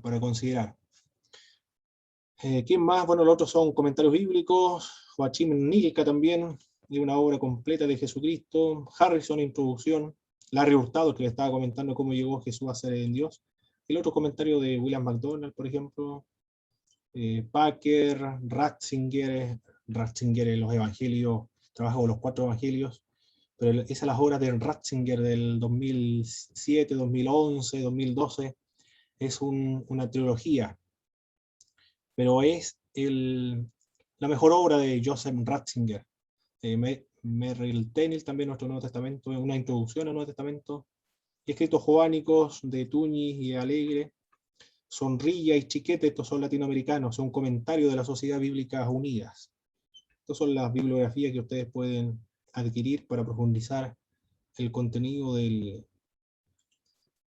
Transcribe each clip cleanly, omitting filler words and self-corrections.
para considerar. ¿Quién más? Bueno, los otros son comentarios bíblicos, Joachim Nilka también, de una obra completa de Jesucristo, Harrison, introducción, Larry Hurtado, que le estaba comentando cómo llegó Jesús a ser en Dios, el otro comentario de William MacDonald, por ejemplo, Packer, Ratzinger en los evangelios, trabaja con los 4 evangelios, pero esas las obras de Ratzinger del 2007, 2011, 2012, es una trilogía, pero es la mejor obra de Joseph Ratzinger. Merrill Tenney también, nuestro Nuevo Testamento, una introducción al Nuevo Testamento, y escritos jovánicos de Túñez y Alegre, Sonrilla y Chiquete, estos son latinoamericanos, son un comentario de la Sociedad Bíblica Unidas. Estas son las bibliografías que ustedes pueden adquirir para profundizar el contenido de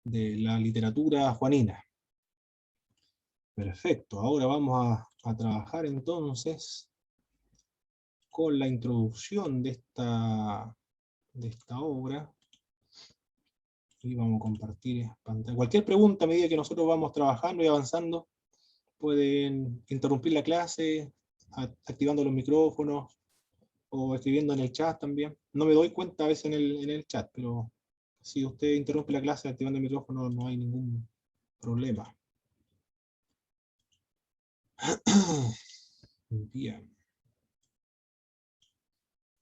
la literatura juanina. Perfecto, ahora vamos a trabajar entonces con la introducción de esta obra. Y vamos a compartir pantalla. Cualquier pregunta a medida que nosotros vamos trabajando y avanzando, pueden interrumpir la clase activando los micrófonos o escribiendo en el chat también. No me doy cuenta a veces en el chat, pero si usted interrumpe la clase activando el micrófono no hay ningún problema. Bien.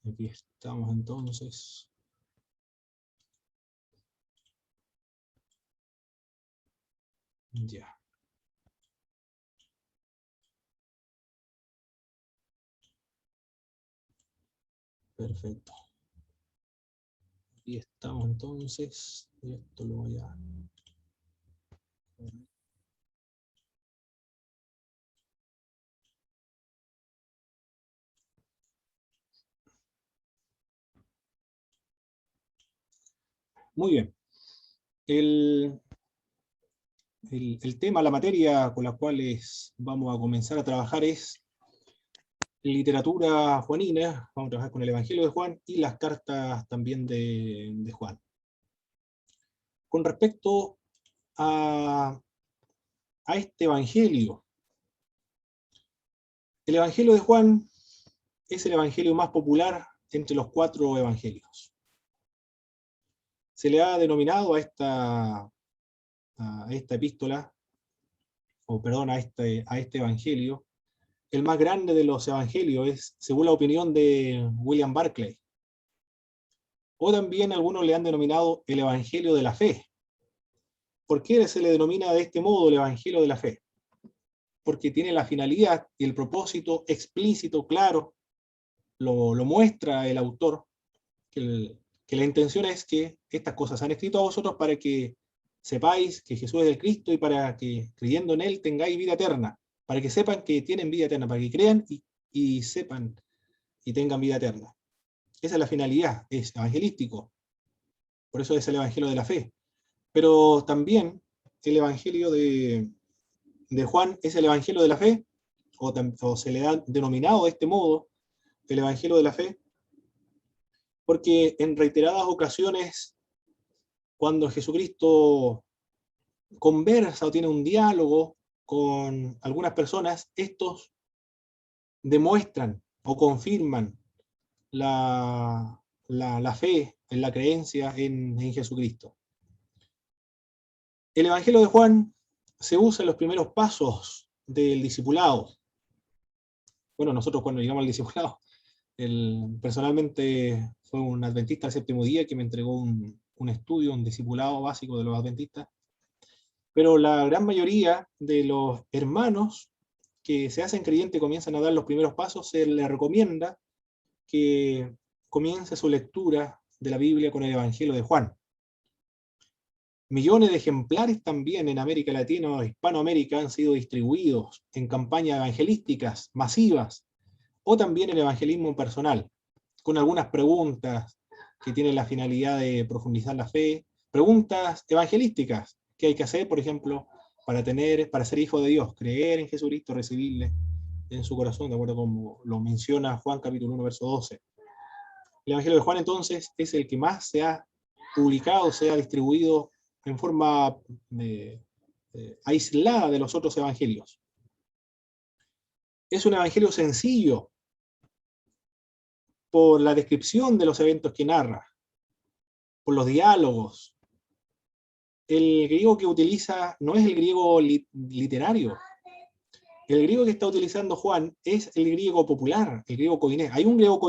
Aquí estamos entonces. Ya. Perfecto. Aquí estamos entonces. Y esto lo voy a... Muy bien. El tema, la materia con la cual vamos a comenzar a trabajar es literatura juanina. Vamos a trabajar con el Evangelio de Juan y las cartas también de Juan. Con respecto a este Evangelio, el Evangelio de Juan es el Evangelio más popular entre los 4 evangelios. Se le ha denominado a esta epístola, o perdón, a este Evangelio, el más grande de los evangelios, según la opinión de William Barclay. O también algunos le han denominado el Evangelio de la Fe. ¿Por qué se le denomina de este modo el Evangelio de la Fe? Porque tiene la finalidad y el propósito explícito, claro, lo muestra el autor, que la intención es que estas cosas se han escrito a vosotros para que sepáis que Jesús es el Cristo y para que creyendo en Él tengáis vida eterna, para que sepan que tienen vida eterna, para que crean y sepan y tengan vida eterna. Esa es la finalidad, es evangelístico. Por eso es el Evangelio de la Fe. Pero también el Evangelio de Juan es el Evangelio de la Fe, o se le ha denominado de este modo el Evangelio de la Fe, porque en reiteradas ocasiones, cuando Jesucristo conversa o tiene un diálogo con algunas personas, estos demuestran o confirman la fe, en la creencia en Jesucristo. El Evangelio de Juan se usa en los primeros pasos del discipulado. Bueno, nosotros cuando llegamos al discipulado, personalmente fue un adventista del séptimo día que me entregó un estudio, un discipulado básico de los adventistas, pero la gran mayoría de los hermanos que se hacen creyentes y comienzan a dar los primeros pasos, se les recomienda que comience su lectura de la Biblia con el Evangelio de Juan. Millones de ejemplares también en América Latina o Hispanoamérica han sido distribuidos en campañas evangelísticas masivas o también en evangelismo personal, con algunas preguntas que tienen la finalidad de profundizar la fe, preguntas evangelísticas que hay que hacer, por ejemplo, para ser hijo de Dios, creer en Jesucristo, recibirle en su corazón, de acuerdo como lo menciona Juan capítulo 1, verso 12. El Evangelio de Juan entonces es el que más se ha publicado, se ha distribuido en forma aislada de los otros evangelios. Es un evangelio sencillo por la descripción de los eventos que narra, por los diálogos. El griego que utiliza no es el griego literario. El griego que está utilizando Juan es el griego popular, el griego koiné. Hay un griego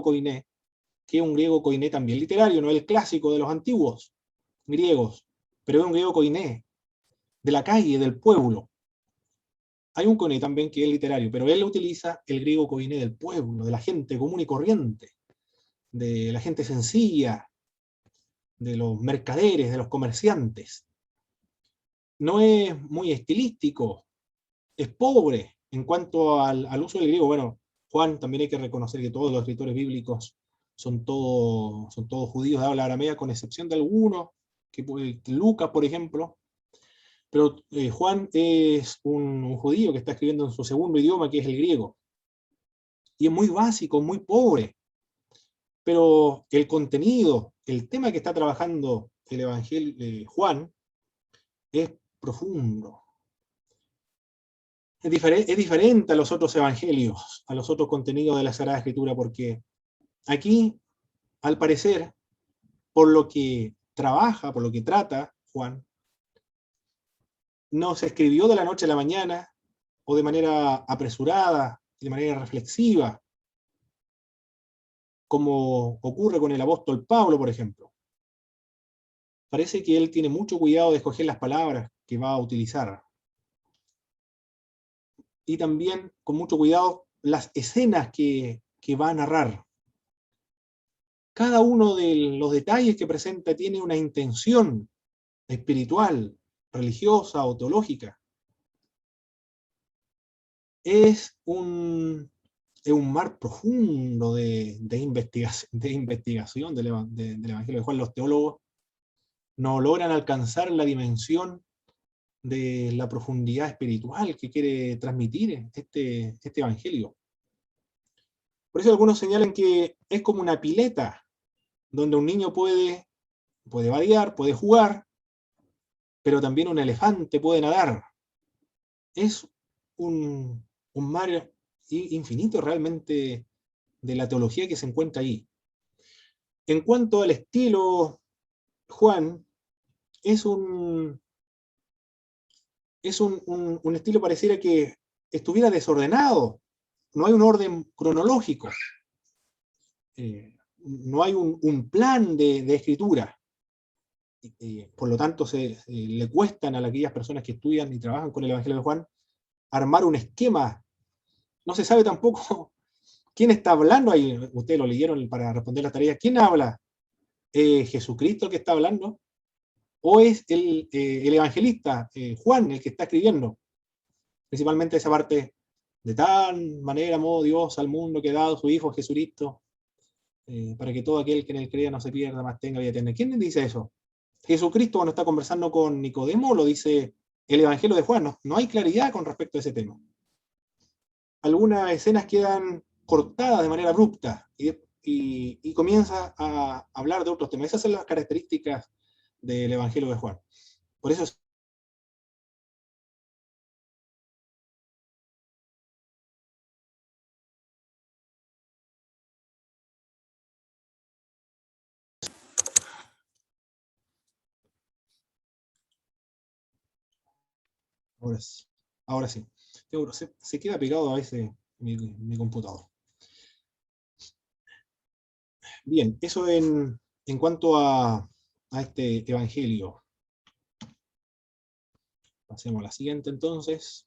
koiné, que es un griego koiné también literario, no el clásico de los antiguos griegos, pero es un griego koiné, de la calle, del pueblo. Hay un koiné también que es literario, pero él utiliza el griego koiné del pueblo, de la gente común y corriente, de la gente sencilla, de los mercaderes, de los comerciantes. No es muy estilístico, es pobre en cuanto al uso del griego. Bueno, Juan, también hay que reconocer que todos los escritores bíblicos son todos judíos de habla aramea, con excepción de algunos, que Lucas, por ejemplo. Pero Juan es un judío que está escribiendo en su segundo idioma, que es el griego. Y es muy básico, muy pobre. Pero el contenido, el tema que está trabajando el Evangelio Juan, es profundo. Es diferente a los otros evangelios, a los otros contenidos de la Sagrada Escritura, porque aquí, al parecer, por lo que trabaja, por lo que trata Juan, no se escribió de la noche a la mañana, o de manera apresurada, de manera reflexiva, como ocurre con el apóstol Pablo, por ejemplo. Parece que él tiene mucho cuidado de escoger las palabras que va a utilizar. Y también, con mucho cuidado, las escenas que va a narrar. Cada uno de los detalles que presenta tiene una intención espiritual, religiosa o teológica. Es un mar profundo de investigación del Evangelio de Juan. Los teólogos no logran alcanzar la dimensión de la profundidad espiritual que quiere transmitir este Evangelio. Por eso algunos señalan que es como una pileta, donde un niño puede variar, puede jugar, pero también un elefante puede nadar. Es un mar infinito realmente de la teología que se encuentra ahí. En cuanto al estilo, Juan es un estilo pareciera que estuviera desordenado. No hay un orden cronológico. No hay un plan de escritura. Por lo tanto, le cuestan a aquellas personas que estudian y trabajan con el Evangelio de Juan armar un esquema. No se sabe tampoco quién está hablando ahí. Ustedes lo leyeron para responder las tareas. ¿Quién habla? ¿Jesucristo el que está hablando? ¿O es el evangelista, Juan, el que está escribiendo? Principalmente esa parte: de tal manera amó Dios al mundo que ha dado su Hijo Jesucristo, para que todo aquel que en él crea no se pierda, mas tenga vida eterna. ¿Quién dice eso? Jesucristo, cuando está conversando con Nicodemo, lo dice el Evangelio de Juan. No hay claridad con respecto a ese tema. Algunas escenas quedan cortadas de manera abrupta y comienza a hablar de otros temas. Esas son las características del Evangelio de Juan. Por eso ahora sí. Ahora sí. Se queda pegado a veces mi computador. Bien, eso en cuanto a este Evangelio. Pasemos a la siguiente entonces.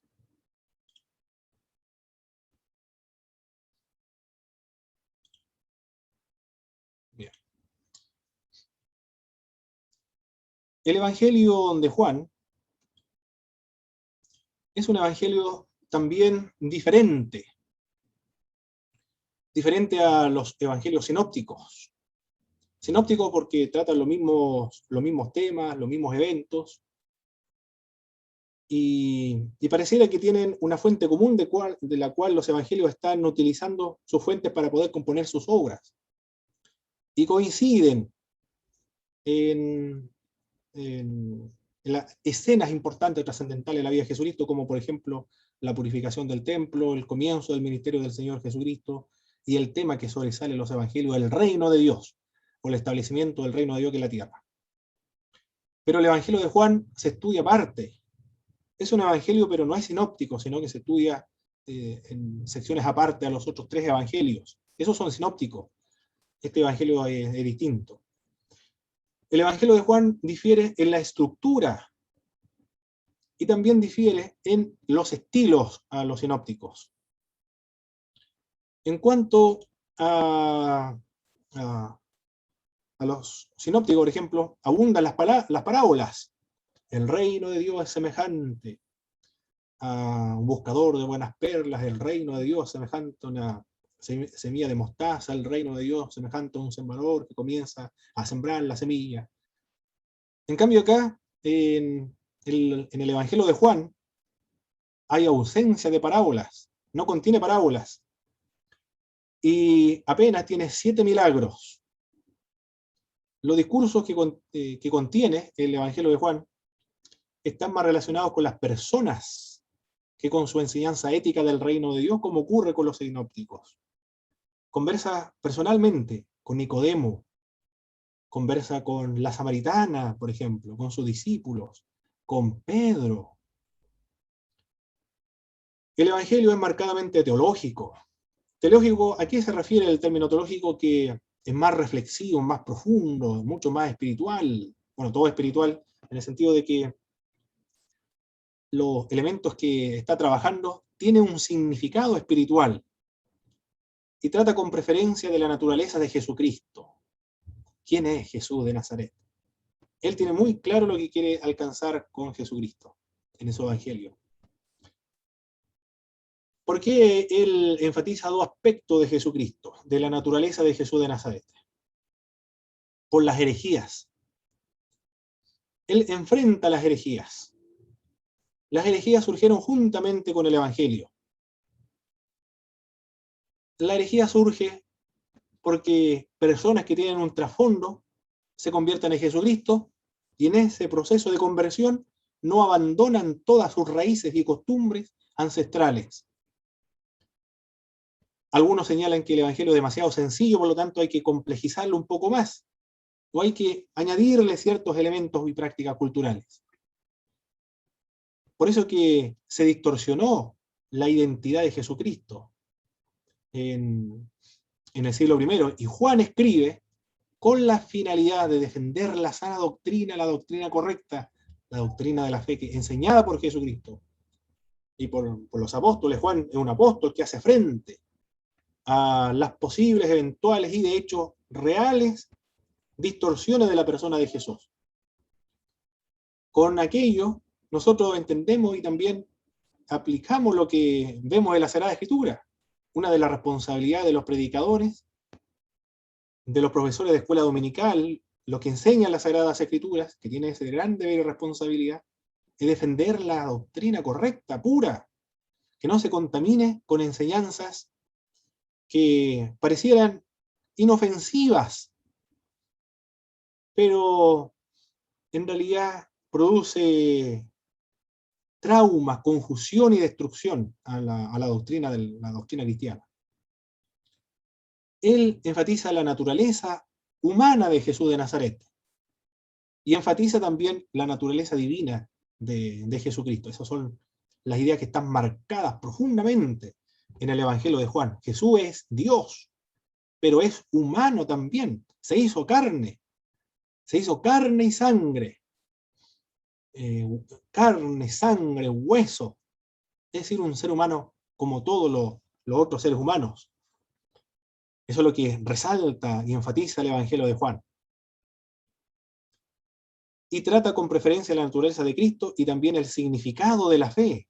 Bien. El Evangelio de Juan es un evangelio también diferente a los evangelios sinópticos. Sinópticos porque tratan los mismos temas, los mismos eventos, y pareciera que tienen una fuente común de la cual los evangelios están utilizando sus fuentes para poder componer sus obras. Y coinciden en escenas importantes, trascendentales de la vida de Jesucristo, como por ejemplo la purificación del templo, el comienzo del ministerio del Señor Jesucristo, y el tema que sobresale en los evangelios, el reino de Dios, o el establecimiento del reino de Dios que es la tierra. Pero el evangelio de Juan se estudia aparte. Es un evangelio, pero no es sinóptico, sino que se estudia en secciones aparte a los otros 3 evangelios. Esos son sinópticos. Este evangelio es distinto. El evangelio de Juan difiere en la estructura y también difiere en los estilos a los sinópticos. En cuanto a los sinópticos, por ejemplo, abundan las parábolas. El reino de Dios es semejante a un buscador de buenas perlas, el reino de Dios semejante a una semilla de mostaza, el reino de Dios semejante a un sembrador que comienza a sembrar la semilla. En cambio acá, en el Evangelio de Juan, hay ausencia de parábolas, no contiene parábolas, y apenas tiene 7 milagros. Los discursos que contiene el Evangelio de Juan están más relacionados con las personas que con su enseñanza ética del reino de Dios, como ocurre con los sinópticos. Conversa personalmente con Nicodemo, conversa con la samaritana, por ejemplo, con sus discípulos, con Pedro. El Evangelio es marcadamente teológico. Teológico, ¿a qué se refiere el término teológico? Que es más reflexivo, más profundo, mucho más espiritual. Bueno, todo espiritual, en el sentido de que los elementos que está trabajando tienen un significado espiritual y trata con preferencia de la naturaleza de Jesucristo. ¿Quién es Jesús de Nazaret? Él tiene muy claro lo que quiere alcanzar con Jesucristo en ese evangelio. ¿Por qué él enfatiza 2 aspectos de Jesucristo, de la naturaleza de Jesús de Nazaret? Por las herejías. Él enfrenta las herejías. Las herejías surgieron juntamente con el evangelio. La herejía surge porque personas que tienen un trasfondo se convierten en Jesucristo y en ese proceso de conversión no abandonan todas sus raíces y costumbres ancestrales. Algunos señalan que el evangelio es demasiado sencillo, por lo tanto hay que complejizarlo un poco más, o hay que añadirle ciertos elementos y prácticas culturales. Por eso que se distorsionó la identidad de Jesucristo en el siglo I, y Juan escribe con la finalidad de defender la sana doctrina, la doctrina correcta, la doctrina de la fe que enseñada por Jesucristo y por los apóstoles. Juan es un apóstol que hace frente a las posibles, eventuales y de hecho reales distorsiones de la persona de Jesús. Con aquello nosotros entendemos y también aplicamos lo que vemos en la Sagrada Escritura. Una de las responsabilidades de los predicadores, de los profesores de escuela dominical, los que enseñan las Sagradas Escrituras, que tienen esa gran deber y responsabilidad, es defender la doctrina correcta, pura, que no se contamine con enseñanzas que parecieran inofensivas, pero en realidad produce trauma, confusión y destrucción a la doctrina cristiana. Él enfatiza la naturaleza humana de Jesús de Nazaret y enfatiza también la naturaleza divina de Jesucristo. Esas son las ideas que están marcadas profundamente en el Evangelio de Juan. Jesús es Dios, pero es humano también. Se hizo carne y sangre. Carne, sangre, hueso. Es decir, un ser humano como todos los otros seres humanos. Eso es lo que resalta y enfatiza el Evangelio de Juan. Y trata con preferencia la naturaleza de Cristo y también el significado de la fe.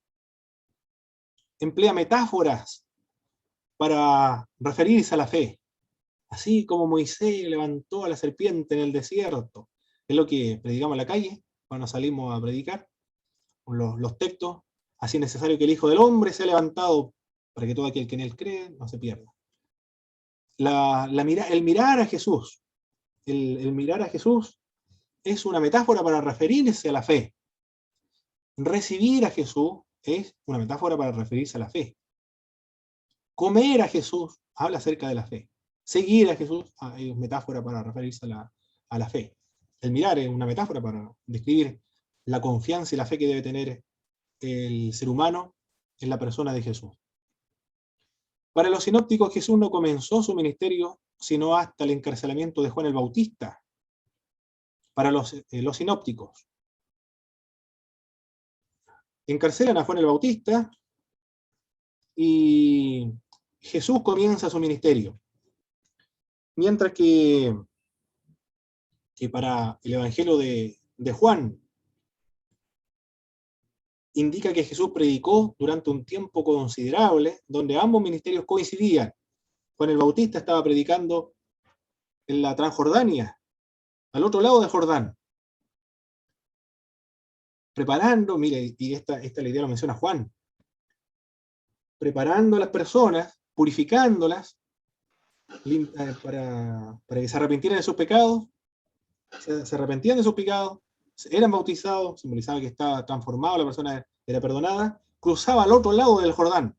Emplea metáforas para referirse a la fe. Así como Moisés levantó a la serpiente en el desierto. Es lo que predicamos en la calle cuando salimos a predicar. Los textos. Así es necesario que el Hijo del Hombre sea levantado para que todo aquel que en él cree no se pierda. El mirar a Jesús. El mirar a Jesús es una metáfora para referirse a la fe. Recibir a Jesús es una metáfora para referirse a la fe. Comer a Jesús habla acerca de la fe. Seguir a Jesús es metáfora para referirse a la fe. El mirar es una metáfora para describir la confianza y la fe que debe tener el ser humano en la persona de Jesús. Para los sinópticos, Jesús no comenzó su ministerio sino hasta el encarcelamiento de Juan el Bautista. Para los sinópticos, encarcelan a Juan el Bautista y Jesús comienza su ministerio. Mientras que para el Evangelio de Juan indica que Jesús predicó durante un tiempo considerable, donde ambos ministerios coincidían. Juan el Bautista estaba predicando en la Transjordania, al otro lado de Jordán, preparando, mire, y esta la idea lo menciona Juan, preparando a las personas, purificándolas, para que se arrepintieran de sus pecados, se arrepentían de sus pecados, eran bautizados, simbolizaba que estaba transformado, la persona era perdonada, cruzaba al otro lado del Jordán,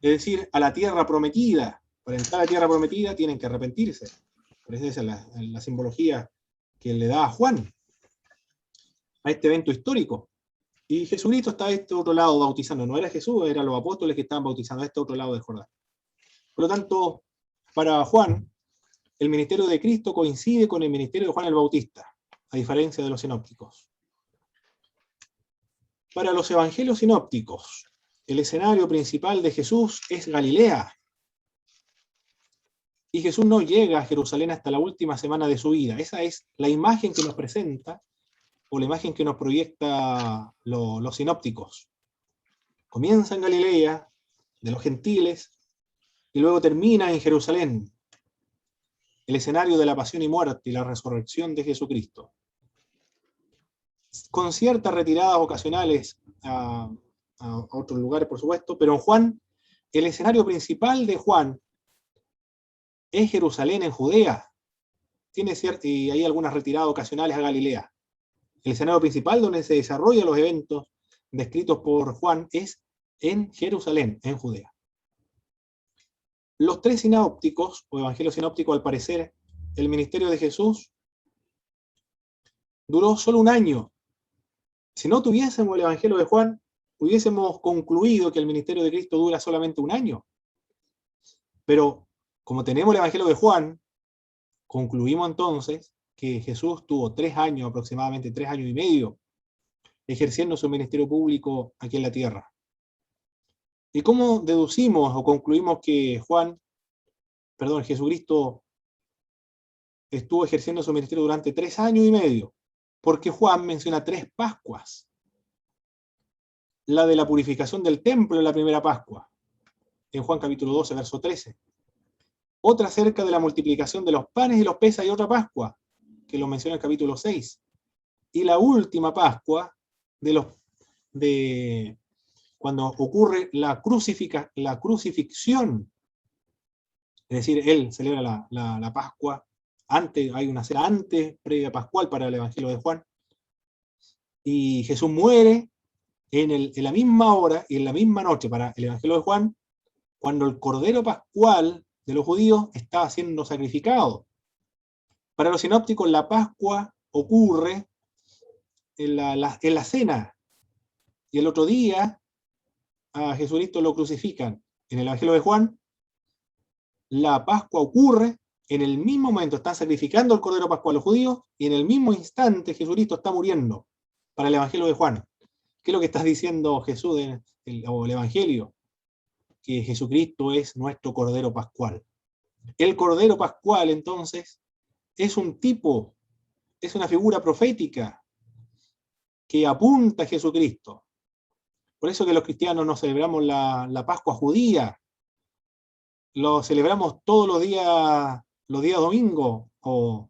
es decir, a la tierra prometida. Para entrar a la tierra prometida tienen que arrepentirse. Por eso esa es la simbología que le da a Juan a este evento histórico. Y Jesucristo está a este otro lado bautizando. No era Jesús, eran los apóstoles que estaban bautizando a este otro lado del Jordán. Por lo tanto, para Juan, el ministerio de Cristo coincide con el ministerio de Juan el Bautista, a diferencia de los sinópticos. Para los evangelios sinópticos, el escenario principal de Jesús es Galilea. Y Jesús no llega a Jerusalén hasta la última semana de su vida. Esa es la imagen que nos presenta, o la imagen que nos proyecta los sinópticos. Comienza en Galilea, de los gentiles, y luego termina en Jerusalén, el escenario de la pasión y muerte y la resurrección de Jesucristo. Con ciertas retiradas ocasionales a otros lugares, por supuesto, pero en Juan, el escenario principal de Juan es Jerusalén en Judea. Y hay algunas retiradas ocasionales a Galilea. El escenario principal donde se desarrollan los eventos descritos por Juan es en Jerusalén, en Judea. Los tres sinópticos, o evangelios sinópticos, al parecer, el ministerio de Jesús duró solo un año. Si no tuviésemos el evangelio de Juan, hubiésemos concluido que el ministerio de Cristo dura solamente un año. Pero como tenemos el evangelio de Juan, concluimos entonces que Jesús tuvo 3 años, aproximadamente 3 años y medio, ejerciendo su ministerio público aquí en la tierra. ¿Y cómo deducimos o concluimos que Jesucristo estuvo ejerciendo su ministerio durante 3 años y medio? Porque Juan menciona 3 Pascuas. La de la purificación del templo en la primera Pascua, en Juan capítulo 12, verso 13. Otra acerca de la multiplicación de los panes y los peces, y otra Pascua, que lo menciona en el capítulo 6. Y la última Pascua, cuando ocurre la crucifixión, es decir, él celebra la Pascua, hay una cena antes, previa pascual para el Evangelio de Juan, y Jesús muere en la misma hora y en la misma noche para el Evangelio de Juan, cuando el Cordero Pascual de los judíos estaba siendo sacrificado. Para los sinópticos, la Pascua ocurre en la cena, y el otro día a Jesucristo lo crucifican. En el Evangelio de Juan, la Pascua ocurre en el mismo momento, están sacrificando el Cordero Pascual a los judíos, y en el mismo instante Jesucristo está muriendo, para el Evangelio de Juan. ¿Qué es lo que está diciendo Jesús o el Evangelio? Que Jesucristo es nuestro Cordero Pascual. El Cordero Pascual, entonces, es un tipo, es una figura profética que apunta a Jesucristo. Por eso que los cristianos no celebramos la Pascua judía, lo celebramos todos los días domingos, o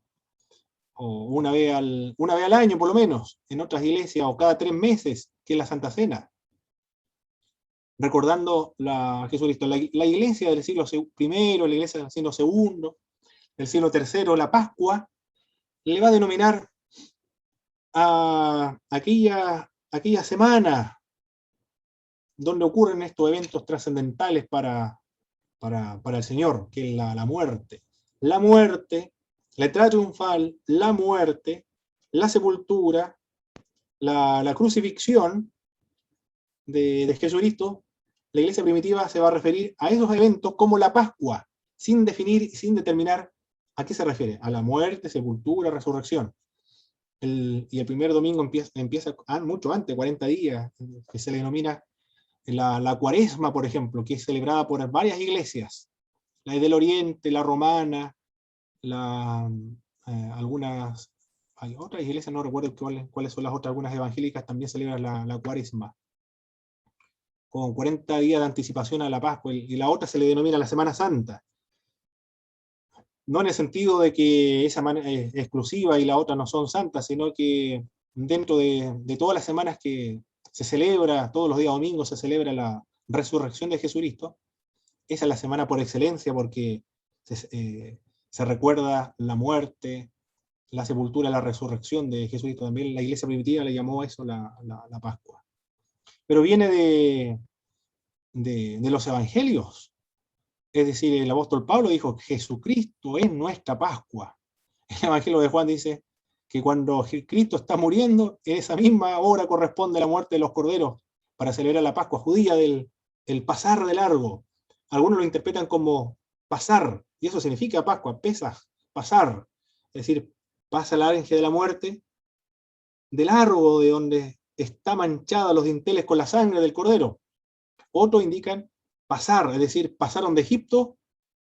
una vez al año por lo menos, en otras iglesias, o cada 3 meses, que es la Santa Cena, recordando a Jesucristo. La iglesia del siglo I, la iglesia del siglo II, del siglo III, la Pascua, le va a denominar a aquella aquella semana donde ocurren estos eventos trascendentales para el Señor, que es la muerte. La muerte, la entrada triunfal, la muerte, la sepultura, la crucifixión de Jesucristo. La iglesia primitiva se va a referir a esos eventos como la Pascua, sin definir y sin determinar a qué se refiere, a la muerte, sepultura, resurrección. Y el primer domingo empieza mucho antes, 40 días, que se le denomina la Cuaresma, por ejemplo, que es celebrada por varias iglesias, la del Oriente, la romana, algunas, hay otras iglesias, no recuerdo cuáles son las otras, algunas evangélicas también celebran la Cuaresma, con 40 días de anticipación a la Pascua, y la otra se le denomina la Semana Santa. No en el sentido de que esa es exclusiva y la otra no son santas, sino que dentro de todas las semanas que se celebra, todos los días domingos se celebra la resurrección de Jesucristo, esa es la semana por excelencia porque se recuerda la muerte, la sepultura, la resurrección de Jesucristo. También la iglesia primitiva le llamó a eso la Pascua. Pero viene de los evangelios. Es decir, el apóstol Pablo dijo, Jesucristo es nuestra Pascua. El evangelio de Juan dice que cuando Cristo está muriendo, en esa misma hora corresponde la muerte de los corderos para celebrar la Pascua judía del pasar de largo. Algunos lo interpretan como pasar, y eso significa Pascua, Pesaj, pasar. Es decir, pasa el ángel de la muerte de largo, de donde está manchada los dinteles con la sangre del cordero. Otros indican pasar, es decir, pasaron de Egipto,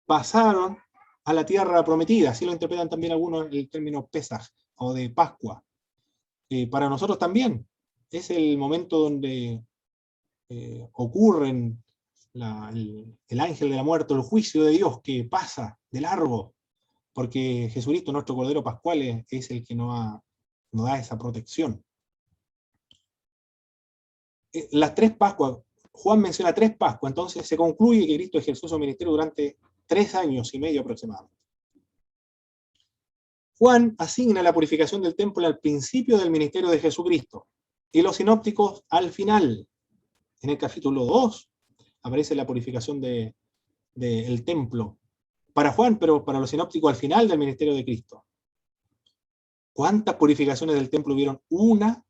pasaron a la tierra prometida. Así lo interpretan también algunos el término Pesaj o de Pascua. Para nosotros también es el momento donde ocurren el ángel de la muerte, el juicio de Dios que pasa de largo, porque Jesucristo, nuestro Cordero Pascual, es el que nos da esa protección. Las 3 Pascuas, Juan menciona 3 Pascuas, entonces se concluye que Cristo ejerció su ministerio durante 3 años y medio aproximadamente. Juan asigna la purificación del templo al principio del ministerio de Jesucristo y los sinópticos al final. En el capítulo 2 aparece la purificación del templo para Juan, pero para los sinópticos al final del ministerio de Cristo. ¿Cuántas purificaciones del templo hubieron? Una.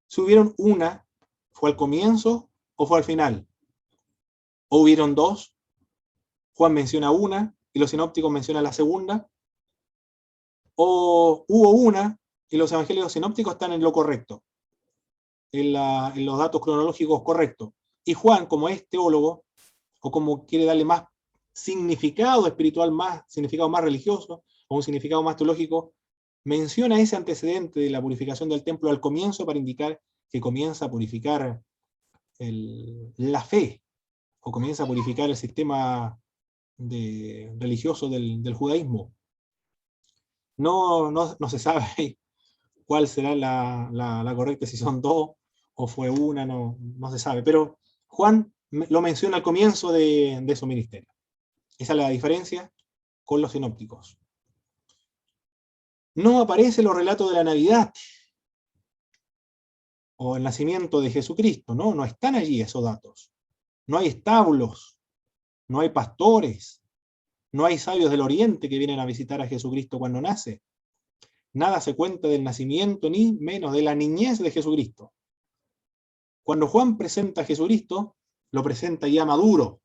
Si hubieron una, ¿fue al comienzo o fue al final? ¿O hubieron 2? Juan menciona una y los sinópticos mencionan la segunda. ¿O hubo una y los evangelios sinópticos están en lo correcto, en los datos cronológicos correctos? Y Juan, como es teólogo, o como quiere darle más significado espiritual, más significado más religioso, o un significado más teológico, menciona ese antecedente de la purificación del templo al comienzo para indicar que comienza a purificar la fe, o comienza a purificar el sistema religioso del judaísmo. No se sabe cuál será la correcta, si son 2 o fue una, no se sabe. Pero Juan lo menciona al comienzo de su ministerio. Esa es la diferencia con los sinópticos. No aparecen los relatos de la Navidad o el nacimiento de Jesucristo, no están allí esos datos. No hay establos, no hay pastores, no hay sabios del Oriente que vienen a visitar a Jesucristo cuando nace. Nada se cuenta del nacimiento, ni menos de la niñez de Jesucristo. Cuando Juan presenta a Jesucristo, lo presenta ya maduro,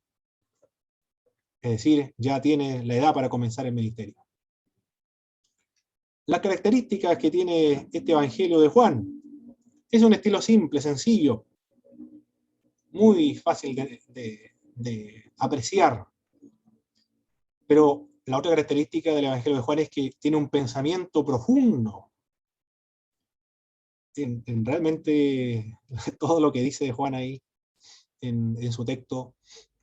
es decir, ya tiene la edad para comenzar el ministerio. Las características que tiene este Evangelio de Juan es un estilo simple, sencillo, muy fácil de apreciar. Pero la otra característica del Evangelio de Juan es que tiene un pensamiento profundo. Realmente todo lo que dice de Juan ahí en su texto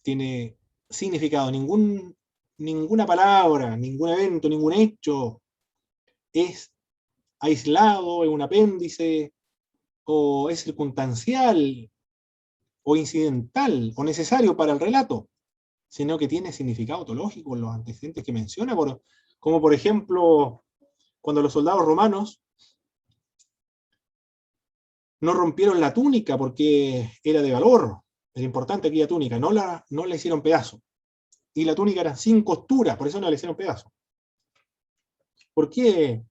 tiene significado. Ninguna palabra, ningún evento, ningún hecho es aislado, es un apéndice, o es circunstancial, o incidental, o necesario para el relato, sino que tiene significado teológico en los antecedentes que menciona, como por ejemplo, cuando los soldados romanos No rompieron la túnica porque era de valor, era importante aquella túnica, no la hicieron pedazo. Y la túnica era sin costura, por eso no la hicieron pedazo. ¿Por qué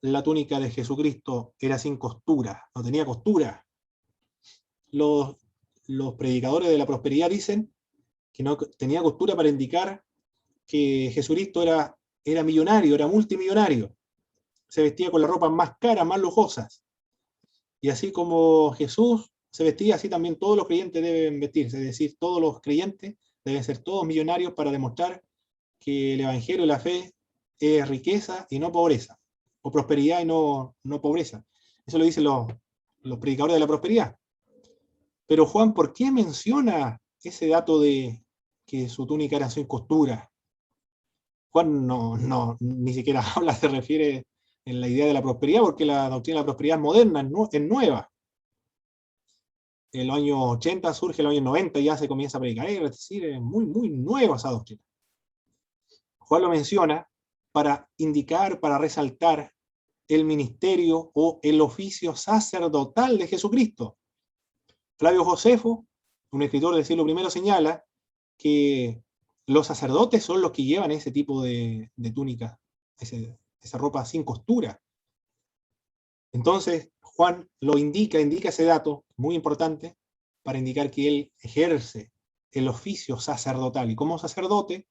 la túnica de Jesucristo era sin costura? No tenía costura. Los predicadores de la prosperidad dicen que no tenía costura para indicar que Jesucristo era millonario, era multimillonario. Se vestía con las ropas más caras, más lujosas. Y así como Jesús se vestía, así también todos los creyentes deben vestirse. Es decir, todos los creyentes deben ser todos millonarios para demostrar que el Evangelio y la fe es riqueza y no pobreza, o prosperidad y no pobreza. Eso lo dicen los predicadores de la prosperidad. Pero Juan, ¿por qué menciona ese dato de que su túnica era sin costura? Juan ni siquiera habla, se refiere en la idea de la prosperidad, porque la doctrina de la prosperidad es moderna, es nueva. En los años 80 surge, en los años 90 ya se comienza a predicar, es decir, es muy, muy nueva esa doctrina. Juan lo menciona para indicar, para resaltar el ministerio o el oficio sacerdotal de Jesucristo. Flavio Josefo, un escritor del siglo I, señala que los sacerdotes son los que llevan ese tipo de túnica, esa ropa sin costura. Entonces, Juan lo indica ese dato muy importante para indicar que él ejerce el oficio sacerdotal y como sacerdote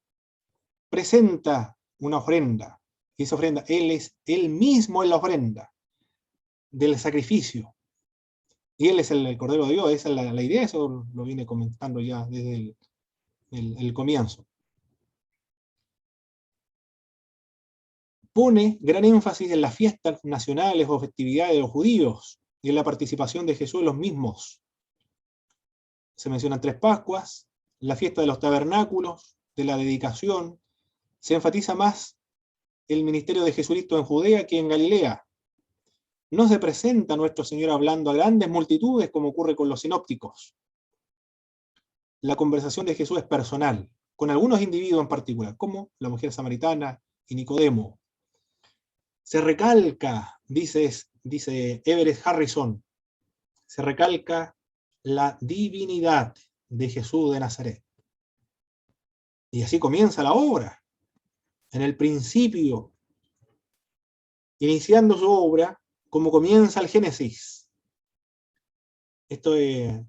presenta una ofrenda. Y esa ofrenda, él mismo es la ofrenda del sacrificio. Y él es el Cordero de Dios, esa es la idea, eso lo viene comentando ya desde el comienzo. Pone gran énfasis en las fiestas nacionales o festividades de los judíos y en la participación de Jesús en los mismos. Se mencionan 3 Pascuas, la fiesta de los tabernáculos, de la dedicación. Se enfatiza más el ministerio de Jesucristo en Judea que en Galilea. No se presenta nuestro Señor hablando a grandes multitudes como ocurre con los sinópticos. La conversación de Jesús es personal, con algunos individuos en particular, como la mujer samaritana y Nicodemo. Se recalca, dice Everett Harrison, se recalca la divinidad de Jesús de Nazaret. Y así comienza la obra. En el principio, iniciando su obra, como comienza el Génesis. Esto es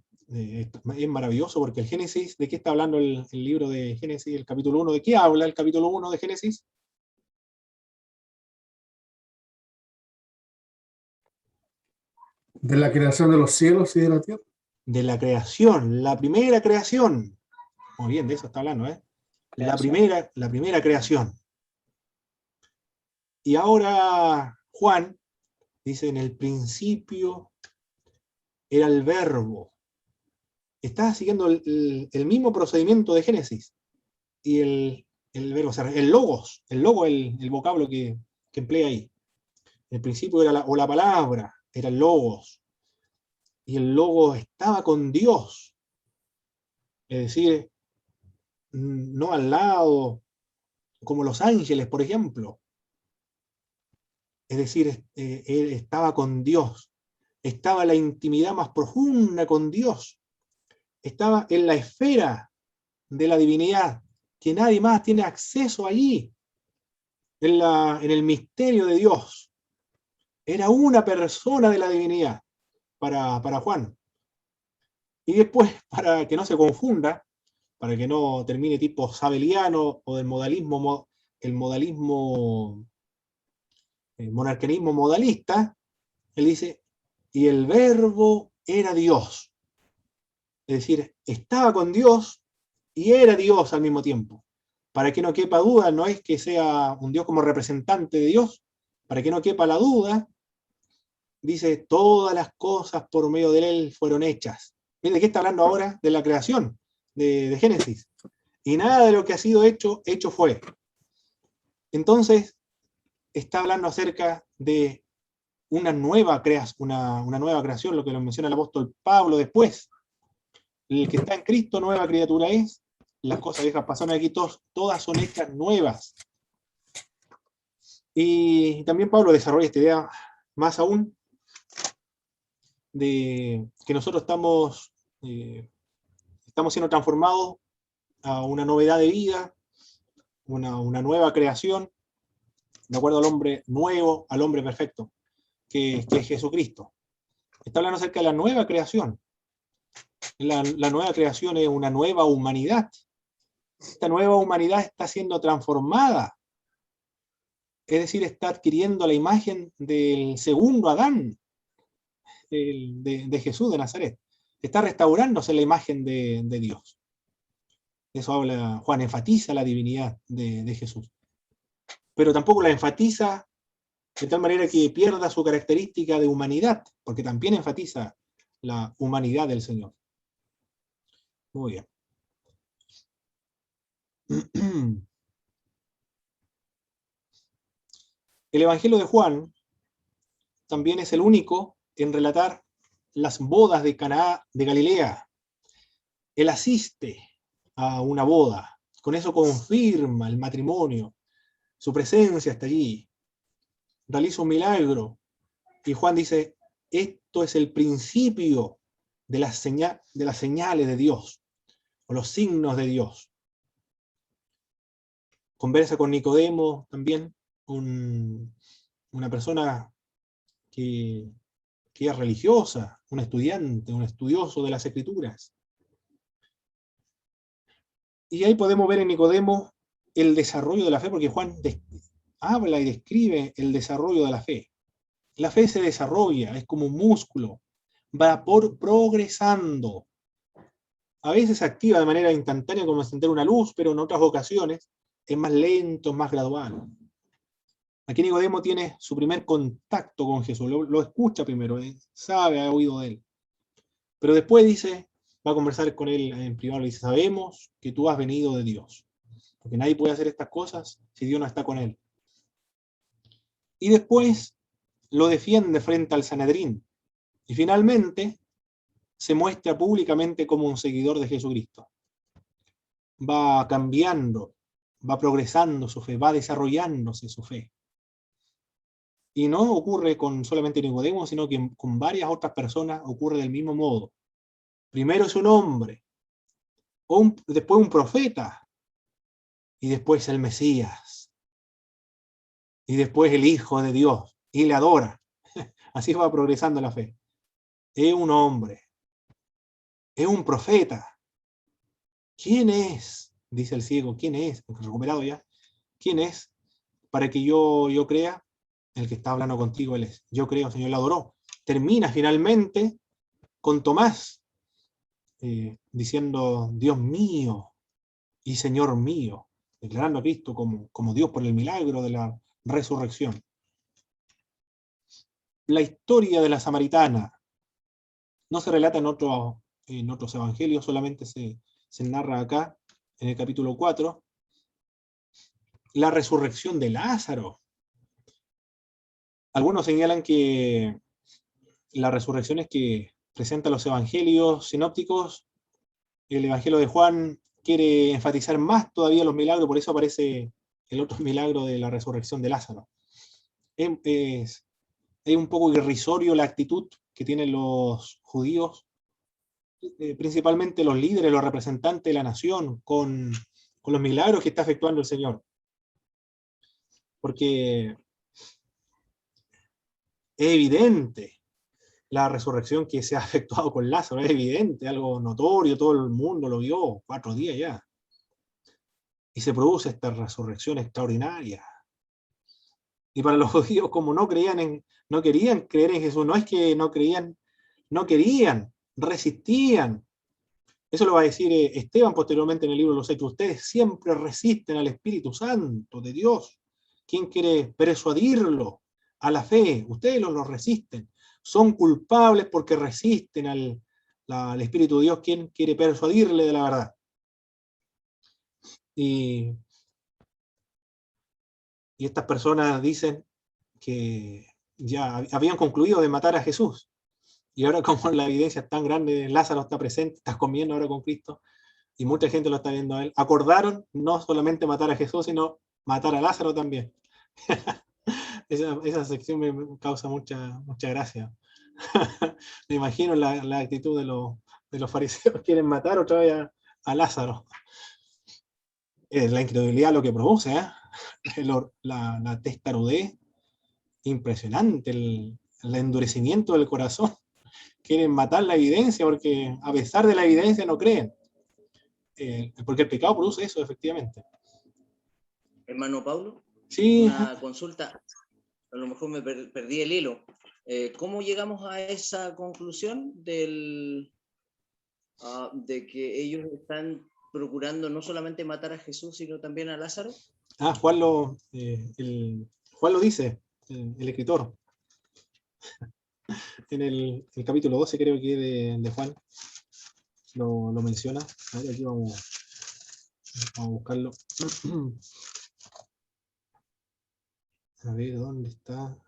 maravilloso porque el Génesis, ¿de qué está hablando el libro de Génesis, el capítulo 1? ¿De qué habla el capítulo 1 de Génesis? De la creación de los cielos y de la tierra. De la creación, la primera creación. Muy bien, de eso está hablando, ¿eh? La primera creación. Y ahora Juan dice, en el principio era el verbo. Está siguiendo el mismo procedimiento de Génesis. Y el verbo, el logos, el vocablo que emplea ahí. En el principio era la palabra, era el logos. Y el logos estaba con Dios. Es decir, no al lado, como los ángeles, por ejemplo. Es decir, él estaba con Dios. Estaba en la intimidad más profunda con Dios. Estaba en la esfera de la divinidad, que nadie más tiene acceso allí, en el misterio de Dios. Era una persona de la divinidad para Juan. Y después, para que no se confunda, para que no termine tipo sabeliano o del modalismo, el monarquianismo modalista, él dice, y el verbo era Dios. Es decir, estaba con Dios y era Dios al mismo tiempo. Para que no quepa duda, no es que sea un Dios como representante de Dios, para que no quepa la duda, dice, todas las cosas por medio de él fueron hechas. Miren, ¿de qué está hablando ahora? De la creación, de Génesis. Y nada de lo que ha sido hecho fue. Entonces, está hablando acerca de una nueva creación, lo que lo menciona el apóstol Pablo después. El que está en Cristo, nueva criatura es. Las cosas viejas pasaron aquí, todas son hechas nuevas. Y también Pablo desarrolla esta idea más aún. de que nosotros estamos siendo transformados a una novedad de vida, una nueva creación, de acuerdo al hombre nuevo, al hombre perfecto, que es Jesucristo. Está hablando acerca de la nueva creación. La nueva creación es una nueva humanidad. Esta nueva humanidad está siendo transformada, es decir, está adquiriendo la imagen del segundo Adán, de Jesús de Nazaret. Está restaurándose la imagen de Dios. Eso habla, Juan enfatiza la divinidad de Jesús. Pero tampoco la enfatiza de tal manera que pierda su característica de humanidad, porque también enfatiza la humanidad del Señor. Muy bien. El Evangelio de Juan también es el único en relatar las bodas de Caná de Galilea. Él asiste a una boda, con eso confirma el matrimonio, su presencia está allí, realiza un milagro, y Juan dice, esto es el principio de las señales de Dios, o los signos de Dios. Conversa con Nicodemo también, una persona que es religiosa, un estudiante, un estudioso de las Escrituras. Y ahí podemos ver en Nicodemo el desarrollo de la fe, porque Juan habla y describe el desarrollo de la fe. La fe se desarrolla, es como un músculo, va progresando. A veces se activa de manera instantánea como encender una luz, pero en otras ocasiones es más lento, más gradual. Aquí Nicodemo tiene su primer contacto con Jesús, lo escucha primero, sabe, ha oído de él. Pero después dice, va a conversar con él en privado, le dice, sabemos que tú has venido de Dios, porque nadie puede hacer estas cosas si Dios no está con él. Y después lo defiende frente al Sanedrín, y finalmente se muestra públicamente como un seguidor de Jesucristo. Va cambiando, va progresando su fe, va desarrollándose su fe. Y no ocurre con solamente Nicodemo, sino que con varias otras personas ocurre del mismo modo. Primero es un hombre, después un profeta, y después el Mesías, y después el Hijo de Dios, y le adora. Así va progresando la fe. Es un hombre, es un profeta. ¿Quién es? Dice el ciego, ¿quién es? Recuperado ya. ¿Quién es? Para que yo crea, el que está hablando contigo, él es. Yo creo, Señor, le adoró. Termina finalmente con Tomás, diciendo, Dios mío y Señor mío, declarando a Cristo como Dios por el milagro de la resurrección. La historia de la samaritana no se relata en otros evangelios, solamente se narra acá, en el capítulo 4, la resurrección de Lázaro. Algunos señalan que las resurrecciones que presentan los evangelios sinópticos, el evangelio de Juan quiere enfatizar más todavía los milagros, por eso aparece el otro milagro de la resurrección de Lázaro. Es un poco irrisorio la actitud que tienen los judíos, principalmente los líderes, los representantes de la nación, con los milagros que está efectuando el Señor. Porque es evidente la resurrección que se ha efectuado con Lázaro, es evidente, algo notorio, todo el mundo lo vio, 4 días ya. Y se produce esta resurrección extraordinaria. Y para los judíos, como no querían creer en Jesús, no es que no creían, no querían, resistían. Eso lo va a decir Esteban posteriormente en el libro de los Hechos. Ustedes siempre resisten al Espíritu Santo de Dios. ¿Quién quiere persuadirlo a la fe? Ustedes lo resisten. Son culpables porque resisten al Espíritu de Dios. ¿Quién quiere persuadirle de la verdad? Y estas personas dicen que ya habían concluido de matar a Jesús. Y ahora, como la evidencia es tan grande, Lázaro está presente, está comiendo ahora con Cristo, y mucha gente lo está viendo a él. Acordaron no solamente matar a Jesús, sino matar a Lázaro también. Esa sección me causa mucha gracia. Me imagino la actitud de los fariseos, quieren matar otra vez a Lázaro. Es la incredulidad lo que produce, ¿eh? La testarudez, impresionante, el endurecimiento del corazón. Quieren matar la evidencia porque a pesar de la evidencia no creen. Porque el pecado produce eso, efectivamente. Hermano Pablo, Sí, una consulta, a lo mejor me perdí el hilo. ¿Cómo llegamos a esa conclusión de que ellos están procurando no solamente matar a Jesús, sino también a Lázaro? Juan Juan lo dice, el escritor, en el capítulo 12 creo que de Juan, lo menciona. A ver, aquí vamos a buscarlo. A ver, ¿dónde está?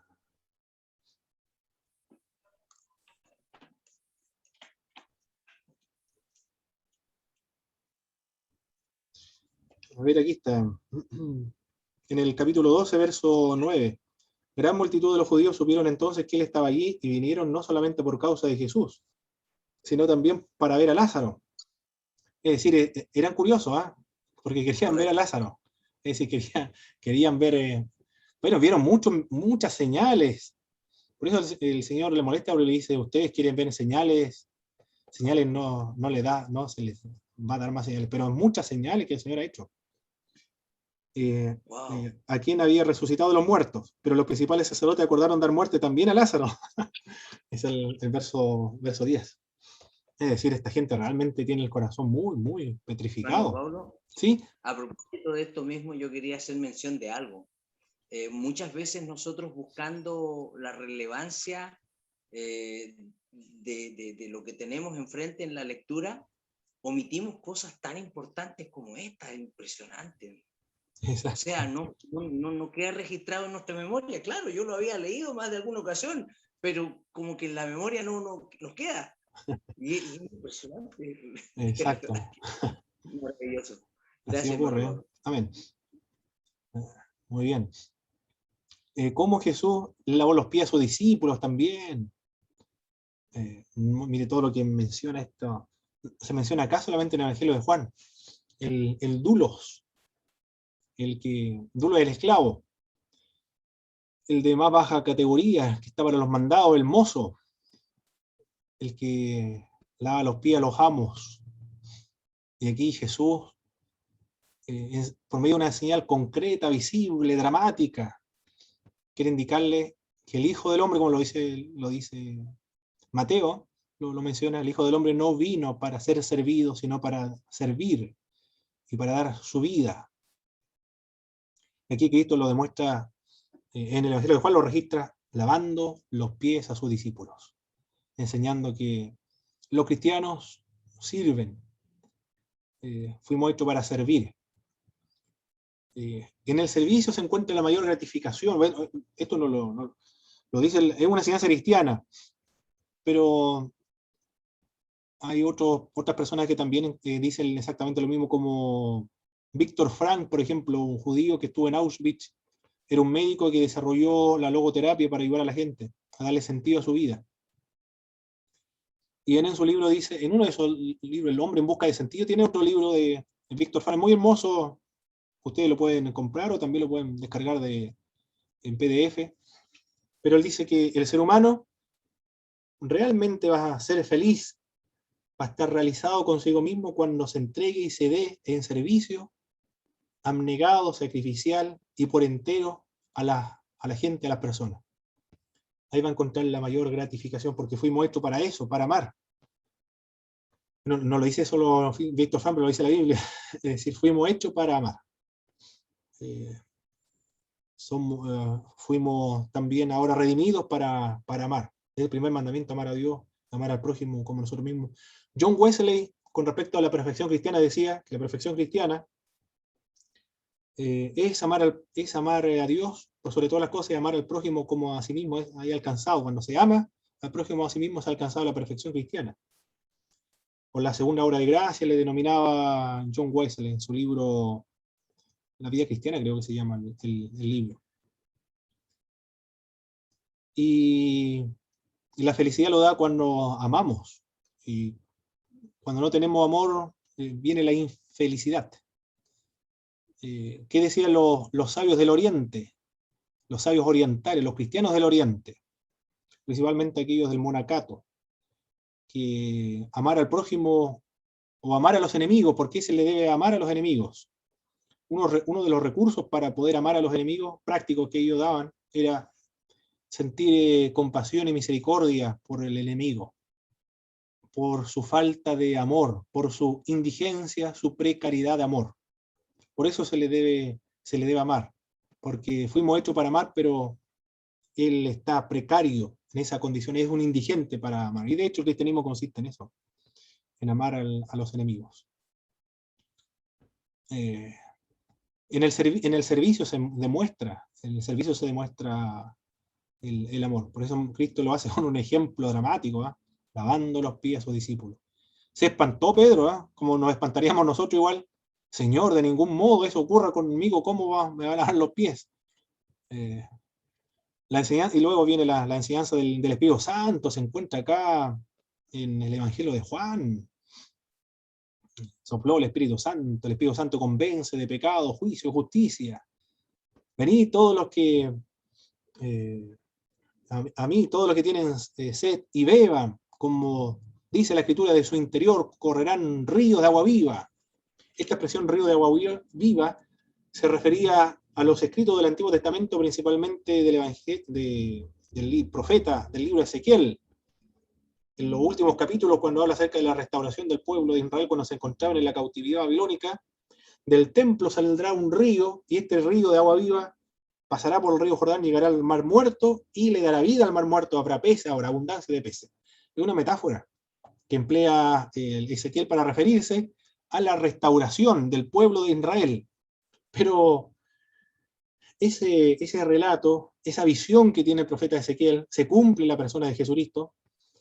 A ver, aquí está. En el capítulo 12, verso 9. Gran multitud de los judíos supieron entonces que él estaba allí y vinieron no solamente por causa de Jesús, sino también para ver a Lázaro. Es decir, eran curiosos, ¿ah? Porque querían ver a Lázaro. Es decir, querían ver, bueno, vieron muchas señales. Por eso el Señor le molesta porque le dice, ustedes quieren ver señales, señales no le da, no se les va a dar más señales, pero muchas señales que el Señor ha hecho. A quien había resucitado de los muertos, pero los principales sacerdotes acordaron dar muerte también a Lázaro. Es el verso 10. Es decir, esta gente realmente tiene el corazón muy, muy petrificado. Pablo, ¿Sí? A propósito de esto mismo, yo quería hacer mención de algo. Muchas veces nosotros buscando la relevancia de lo que tenemos enfrente en la lectura, omitimos cosas tan importantes como esta, impresionante. Exacto. O sea, no queda registrado en nuestra memoria. Claro, yo lo había leído más de alguna ocasión, pero como que en la memoria no nos queda. Y es impresionante. Exacto. Maravilloso. Así Gracias, ocurre. hermano. Amén. Muy bien. Cómo Jesús lavó los pies a sus discípulos también. Mire todo lo que menciona esto. Se menciona acá solamente en el Evangelio de Juan. El dulos. Dulo es el esclavo. El de más baja categoría, que está para los mandados, el mozo. El que lava los pies a los amos. Y aquí Jesús, por medio de una señal concreta, visible, dramática, quiere indicarle que el Hijo del Hombre, como lo dice Mateo, lo menciona, el Hijo del Hombre no vino para ser servido, sino para servir y para dar su vida. Aquí Cristo lo demuestra, en el Evangelio de Juan lo registra lavando los pies a sus discípulos, enseñando que los cristianos sirven, fuimos hechos para servir. En el servicio se encuentra la mayor gratificación. Bueno, esto no lo dice, es una enseñanza cristiana, pero hay otras personas que también dicen exactamente lo mismo, como Víctor Frank, por ejemplo, un judío que estuvo en Auschwitz, era un médico que desarrolló la logoterapia para ayudar a la gente, a darle sentido a su vida. Y en su libro dice, en uno de esos libros, El hombre en busca de sentido, tiene otro libro de Víctor Frank, muy hermoso, ustedes lo pueden comprar o también lo pueden descargar en PDF, pero él dice que el ser humano realmente va a ser feliz, va a estar realizado consigo mismo cuando se entregue y se dé en servicio, abnegado, sacrificial y por entero a la gente, a las personas. Ahí va a encontrar la mayor gratificación, porque fuimos hechos para eso, para amar. No lo dice solo Víctor Frank, pero lo dice la Biblia. Es decir, fuimos hechos para amar. Fuimos también ahora redimidos para amar. Es el primer mandamiento, amar a Dios, amar al prójimo como nosotros mismos. John Wesley, con respecto a la perfección cristiana, decía que la perfección cristiana es amar a Dios por sobre todas las cosas y amar al prójimo como a sí mismo. Es ahí alcanzado. Cuando se ama al prójimo a sí mismo, se ha alcanzado la perfección cristiana. Por la segunda obra de gracia le denominaba John Wesley en su libro La vida cristiana, creo que se llama el libro. Y Y la felicidad lo da cuando amamos. Y cuando no tenemos amor, viene la infelicidad. ¿Qué decían los sabios del Oriente? Los sabios orientales, los cristianos del Oriente, principalmente aquellos del monacato, que amar al prójimo o amar a los enemigos. ¿Por qué se le debe amar a los enemigos? Uno de los recursos para poder amar a los enemigos prácticos que ellos daban era sentir compasión y misericordia por el enemigo, por su falta de amor, por su indigencia, su precariedad de amor. Por eso se le debe amar, porque fuimos hechos para amar, pero él está precario en esa condición, es un indigente para amar. Y de hecho el cristianismo consiste en eso, en amar a los enemigos. En el servicio se demuestra, el amor. Por eso Cristo lo hace con un ejemplo dramático, ¿eh? Lavando los pies a sus discípulos. Se espantó Pedro, ¿eh? Como nos espantaríamos nosotros igual. Señor, de ningún modo eso ocurra conmigo, ¿cómo me va a lavar los pies? Y luego viene la enseñanza del Espíritu Santo, se encuentra acá en el Evangelio de Juan. Sopló el Espíritu Santo convence de pecado, juicio, justicia. Venid todos los que, a mí, todos los que tienen sed y beban, como dice la Escritura, de su interior correrán ríos de agua viva. Esta expresión río de agua viva se refería a los escritos del Antiguo Testamento, principalmente del profeta, del libro de Ezequiel. En los últimos capítulos, cuando habla acerca de la restauración del pueblo de Israel cuando se encontraban en la cautividad babilónica, del templo saldrá un río, y este río de agua viva pasará por el río Jordán, llegará al mar muerto, y le dará vida al mar muerto, habrá peces, habrá abundancia de peces. Es una metáfora que emplea Ezequiel para referirse a la restauración del pueblo de Israel. Pero ese relato, esa visión que tiene el profeta Ezequiel, se cumple en la persona de Jesucristo.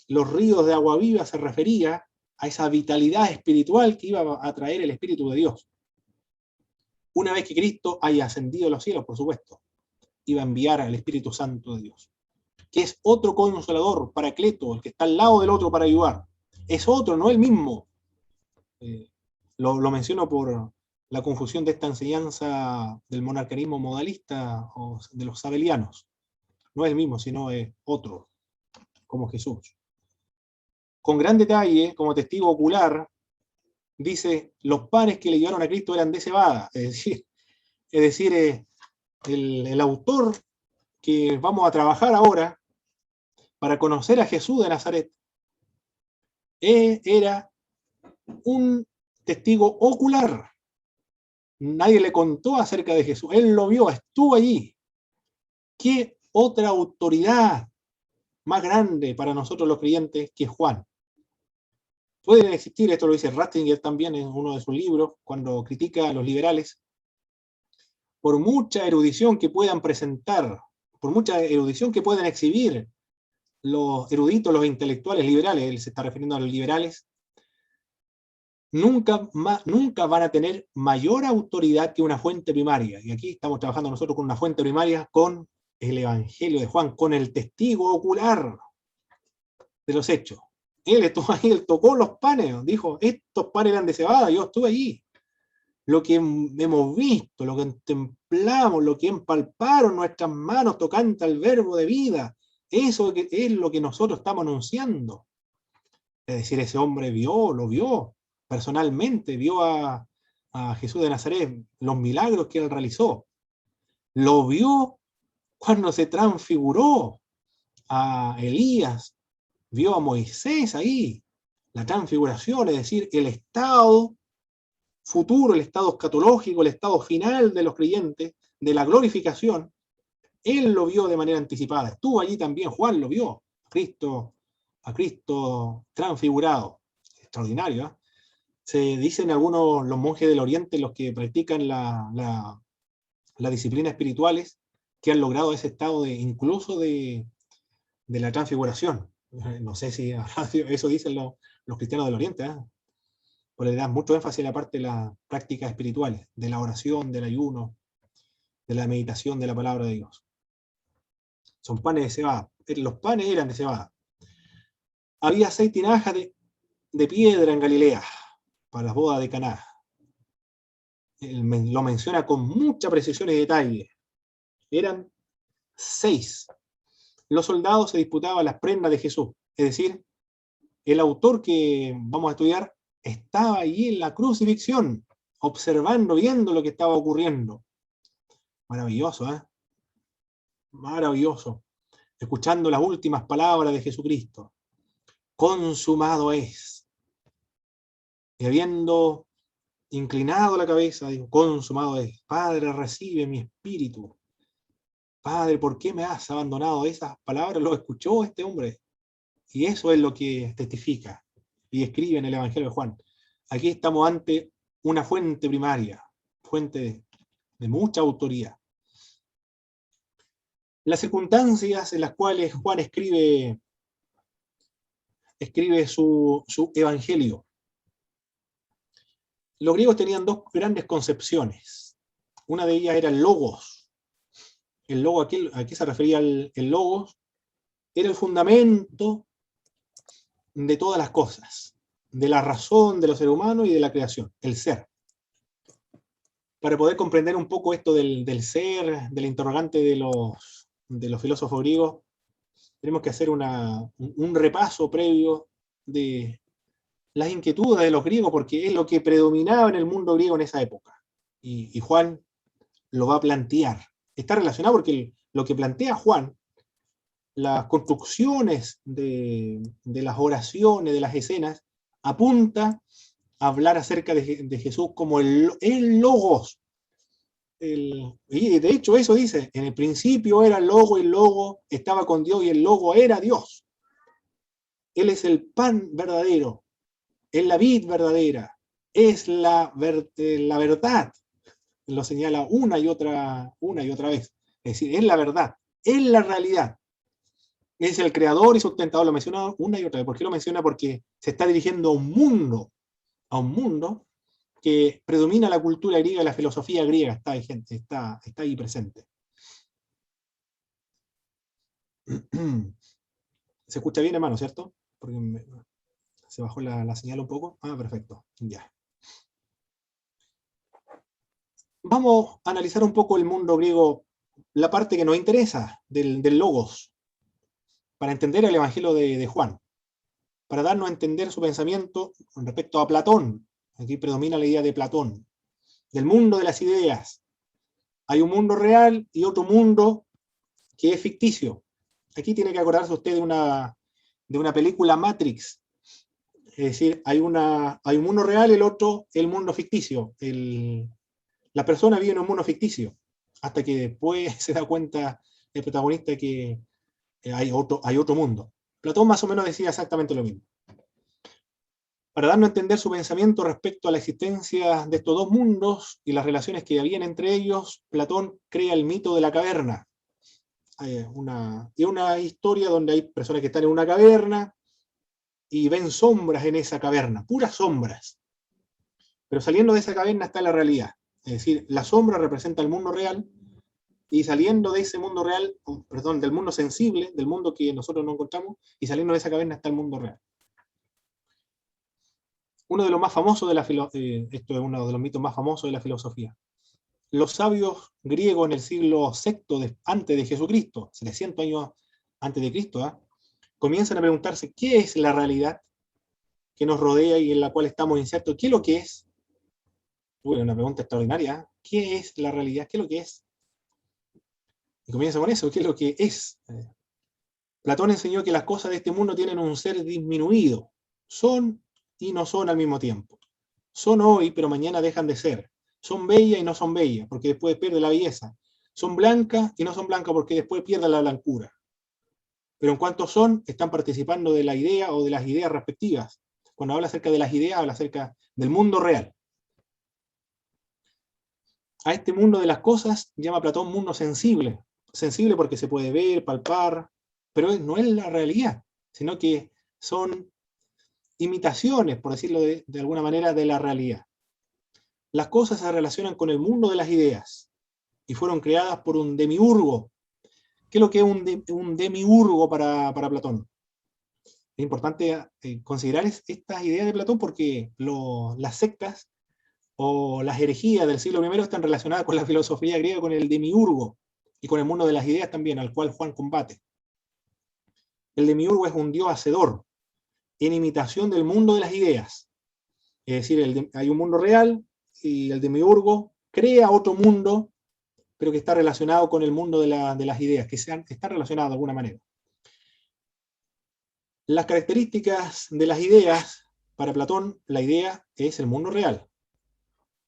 Los ríos de agua viva se refería a esa vitalidad espiritual que iba a traer el Espíritu de Dios. Una vez que Cristo haya ascendido a los cielos, por supuesto, iba a enviar al Espíritu Santo de Dios, que es otro consolador, paracleto, el que está al lado del otro para ayudar. Es otro, no el mismo. Lo menciono por la confusión de esta enseñanza del monarcanismo modalista o de los sabelianos. No es el mismo, sino es otro, como Jesús. Con gran detalle, como testigo ocular, dice, los panes que le llevaron a Cristo eran de cebada. Es decir, el autor que vamos a trabajar ahora para conocer a Jesús de Nazaret era un testigo ocular. Nadie le contó acerca de Jesús. Él lo vio, estuvo allí. ¿Qué otra autoridad más grande para nosotros los creyentes que Juan? Pueden existir, esto lo dice Ratzinger también en uno de sus libros, cuando critica a los liberales, por mucha erudición que puedan presentar, por mucha erudición que puedan exhibir los eruditos, los intelectuales liberales, él se está refiriendo a los liberales, nunca van a tener mayor autoridad que una fuente primaria. Y aquí estamos trabajando nosotros con una fuente primaria, con el Evangelio de Juan, con el testigo ocular de los hechos. Él estuvo ahí, él tocó los panes, dijo, estos panes eran de cebada, yo estuve allí. Lo que hemos visto, lo que contemplamos, lo que empalparon nuestras manos tocante al verbo de vida, eso es lo que nosotros estamos anunciando. Es decir, ese hombre lo vio personalmente, vio a Jesús de Nazaret, los milagros que él realizó. Lo vio cuando se transfiguró a Elías, vio a Moisés ahí, la transfiguración, es decir, el estado futuro, el estado escatológico, el estado final de los creyentes, de la glorificación, él lo vio de manera anticipada. Estuvo allí también, Juan lo vio, a Cristo transfigurado. Extraordinario, ¿eh? Se dicen algunos, los monjes del Oriente, los que practican la disciplina espirituales, que han logrado ese estado incluso de la transfiguración. No sé si eso dicen los cristianos del Oriente, ¿eh? Porque le dan mucho énfasis a la parte de las prácticas espirituales, de la oración, del ayuno, de la meditación de la palabra de Dios. Son panes de cebada. Los panes eran de cebada. Había 6 tinajas de piedra en Galilea para las bodas de Caná. Lo menciona con mucha precisión y detalle. Eran 6. Los soldados se disputaban las prendas de Jesús. Es decir, el autor que vamos a estudiar estaba allí en la crucifixión, observando, viendo lo que estaba ocurriendo. Maravilloso, ¿eh? Maravilloso. Escuchando las últimas palabras de Jesucristo. Consumado es. Y habiendo inclinado la cabeza, dijo, consumado es. Padre, recibe mi espíritu. Padre, ¿por qué me has abandonado? Esas palabras lo escuchó este hombre. Y eso es lo que testifica y escribe en el Evangelio de Juan. Aquí estamos ante una fuente primaria, fuente de mucha autoría. Las circunstancias en las cuales Juan escribe su Evangelio. Los griegos tenían 2 grandes concepciones. Una de ellas era el logos. El logos, ¿a qué se refería el logos? Era el fundamento de todas las cosas, de la razón de los seres humanos y de la creación, el ser. Para poder comprender un poco esto del ser, del interrogante de los filósofos griegos, tenemos que hacer un repaso previo de las inquietudes de los griegos, porque es lo que predominaba en el mundo griego en esa época. Y Juan lo va a plantear. Está relacionado porque lo que plantea Juan, las construcciones de las oraciones, de las escenas, apunta a hablar acerca de Jesús como el logos. Y de hecho eso dice, en el principio era el logo, y el logo estaba con Dios y el logo era Dios. Él es el pan verdadero, es la vid verdadera, es la verdad. Lo señala una y otra vez. Es decir, es la verdad, es la realidad. Es el creador y sustentador, lo menciona una y otra vez. ¿Por qué lo menciona? Porque se está dirigiendo a un mundo que predomina la cultura griega, la filosofía griega está vigente, está ahí presente. ¿Se escucha bien, hermano, cierto? Porque se bajó la señal un poco. Ah, perfecto, ya. Vamos a analizar un poco el mundo griego, la parte que nos interesa del logos, para entender el Evangelio de Juan, para darnos a entender su pensamiento con respecto a Platón. Aquí predomina la idea de Platón, del mundo de las ideas. Hay un mundo real y otro mundo que es ficticio. Aquí tiene que acordarse usted de una película Matrix. Es decir, hay un mundo real y el otro el mundo ficticio. La persona vive en un mundo ficticio, hasta que después se da cuenta el protagonista que hay otro mundo. Platón más o menos decía exactamente lo mismo. Para darnos a entender su pensamiento respecto a la existencia de estos 2 mundos y las relaciones que habían entre ellos, Platón crea el mito de la caverna. Hay una historia donde hay personas que están en una caverna y ven sombras en esa caverna, puras sombras. Pero saliendo de esa caverna está la realidad. Es decir, la sombra representa el mundo real, y saliendo de ese mundo real, perdón, del mundo sensible, del mundo que nosotros no encontramos, y saliendo de esa caverna está el mundo real. Uno de los más famosos esto es uno de los mitos más famosos de la filosofía. Los sabios griegos en el siglo VI antes de Jesucristo, 700 años antes de Cristo, comienzan a preguntarse qué es la realidad que nos rodea y en la cual estamos insertos. ¿Qué es lo que es? Una pregunta extraordinaria. ¿Qué es la realidad? ¿Qué es lo que es? Y comienza con eso, ¿qué es lo que es? Platón enseñó que las cosas de este mundo tienen un ser disminuido. Son y no son al mismo tiempo. Son hoy, pero mañana dejan de ser. Son bellas y no son bellas, porque después pierde la belleza. Son blancas y no son blancas, porque después pierden la blancura. Pero en cuanto son, están participando de la idea o de las ideas respectivas. Cuando habla acerca de las ideas, habla acerca del mundo real. A este mundo de las cosas llama Platón mundo sensible. Sensible porque se puede ver, palpar, pero no es la realidad, sino que son imitaciones, por decirlo de alguna manera, de la realidad. Las cosas se relacionan con el mundo de las ideas y fueron creadas por un demiurgo. ¿Qué es lo que es un demiurgo para Platón? Es importante considerar estas ideas de Platón porque las sectas o las herejías del siglo I están relacionadas con la filosofía griega, con el demiurgo y con el mundo de las ideas también, al cual Juan combate. El demiurgo es un dios hacedor, en imitación del mundo de las ideas. Es decir, hay un mundo real y el demiurgo crea otro mundo, pero que está relacionado con el mundo de las ideas, que están relacionados de alguna manera. Las características de las ideas, para Platón, la idea es el mundo real.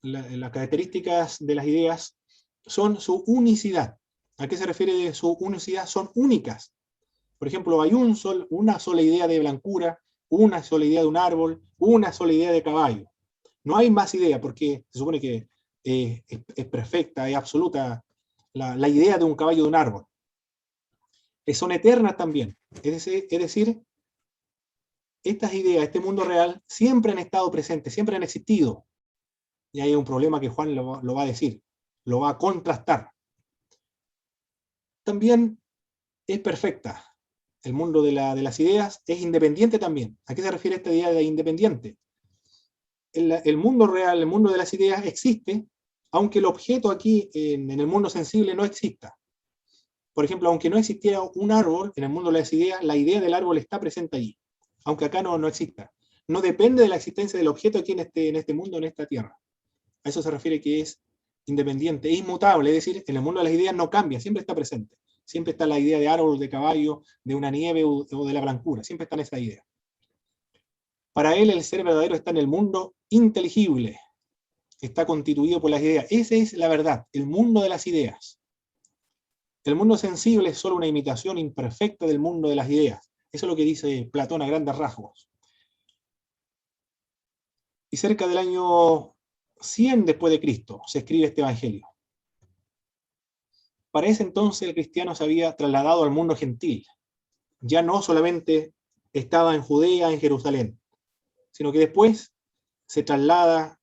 Las características de las ideas son su unicidad. ¿A qué se refiere su unicidad? Son únicas. Por ejemplo, hay una sola idea de blancura, una sola idea de un árbol, una sola idea de caballo. No hay más idea, porque se supone que es perfecta, es absoluta la idea de un caballo de un árbol. Son eternas también. Es decir, estas ideas, este mundo real, siempre han estado presentes, siempre han existido. Y hay un problema que Juan lo va a decir, lo va a contrastar. También es perfecta. El mundo de las ideas es independiente también. ¿A qué se refiere esta idea de independiente? El mundo real, el mundo de las ideas existe, aunque el objeto aquí en el mundo sensible no exista. Por ejemplo, aunque no existiera un árbol, en el mundo de las ideas, la idea del árbol está presente allí, aunque acá no exista. No depende de la existencia del objeto aquí en este mundo, en esta tierra. A eso se refiere que es independiente, es inmutable, es decir, en el mundo de las ideas no cambia, siempre está presente. Siempre está la idea de árbol, de caballo, de una nieve o de la blancura, siempre está en esa idea. Para él el ser verdadero está en el mundo inteligible, está constituido por las ideas. Esa es la verdad, el mundo de las ideas. El mundo sensible es solo una imitación imperfecta del mundo de las ideas. Eso es lo que dice Platón a grandes rasgos. Y cerca del año 100 después de Cristo se escribe este evangelio. Para ese entonces el cristiano se había trasladado al mundo gentil. Ya no solamente estaba en Judea, en Jerusalén, sino que después se traslada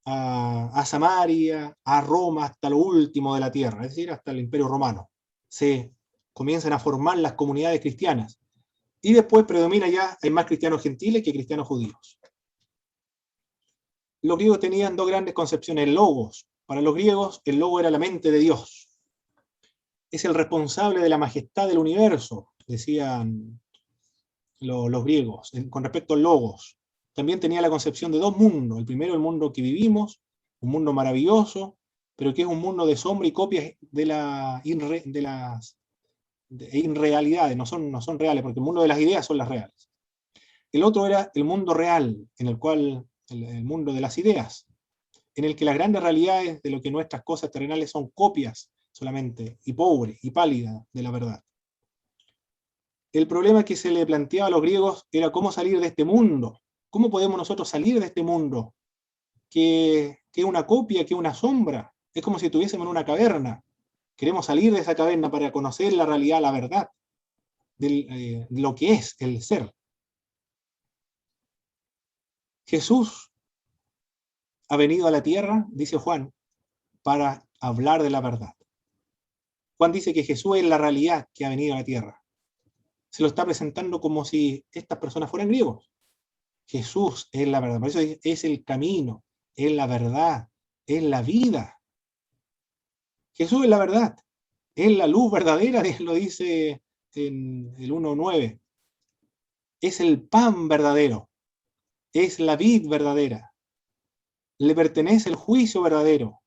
a Samaria, a Roma, hasta lo último de la tierra, es decir, hasta el Imperio Romano. Se comienzan a formar las comunidades cristianas. Y después predomina ya, hay más cristianos gentiles que cristianos judíos. Los griegos tenían dos grandes concepciones, el logos. Para los griegos, el logo era la mente de Dios. Es el responsable de la majestad del universo, decían los griegos, con respecto al logos. También tenía la concepción de dos mundos. El primero, el mundo que vivimos, un mundo maravilloso, pero que es un mundo de sombra y copias de las irrealidades, no son reales, porque el mundo de las ideas son las reales. El otro era el mundo real, en el cual, el mundo de las ideas, en el que las grandes realidades de lo que nuestras cosas terrenales son copias solamente, y pobres, y pálidas de la verdad. El problema que se le planteaba a los griegos era cómo salir de este mundo. ¿Cómo podemos nosotros salir de este mundo? Que es una copia, que es una sombra. Es como si estuviésemos en una caverna. Queremos salir de esa caverna para conocer la realidad, la verdad, de lo que es el ser. Jesús ha venido a la tierra, dice Juan, para hablar de la verdad. Juan dice que Jesús es la realidad que ha venido a la tierra. Se lo está presentando como si estas personas fueran griegos. Jesús es la verdad, por eso es el camino, es la verdad, es la vida. Jesús es la verdad, es la luz verdadera, lo dice en el 1:9. Es el pan verdadero, es la vid verdadera, le pertenece el juicio verdadero.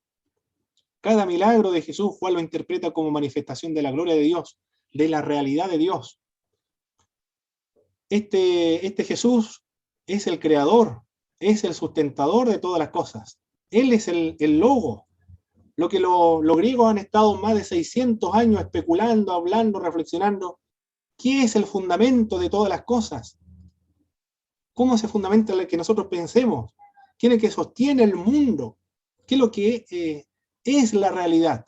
Cada milagro de Jesús, Juan lo interpreta como manifestación de la gloria de Dios, de la realidad de Dios. Este Jesús es el creador, es el sustentador de todas las cosas. Él es el logo. Lo que los griegos han estado más de 600 años especulando, hablando, reflexionando. ¿Qué es el fundamento de todas las cosas? ¿Cómo se fundamenta lo que nosotros pensemos? ¿Quién es el que sostiene el mundo? ¿Qué es lo que es la realidad?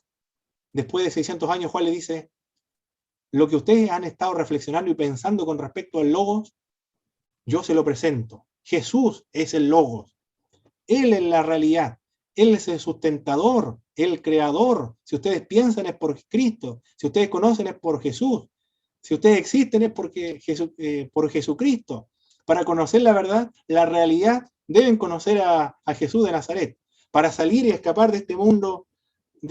Después de 600 años, Juan le dice, lo que ustedes han estado reflexionando y pensando con respecto al logos, yo se lo presento. Jesús es el logos. Él es la realidad. Él es el sustentador, el creador. Si ustedes piensan es por Cristo. Si ustedes conocen es por Jesús. Si ustedes existen es porque por Jesucristo. Para conocer la verdad, la realidad, deben conocer a Jesús de Nazaret. Para salir y escapar de este mundo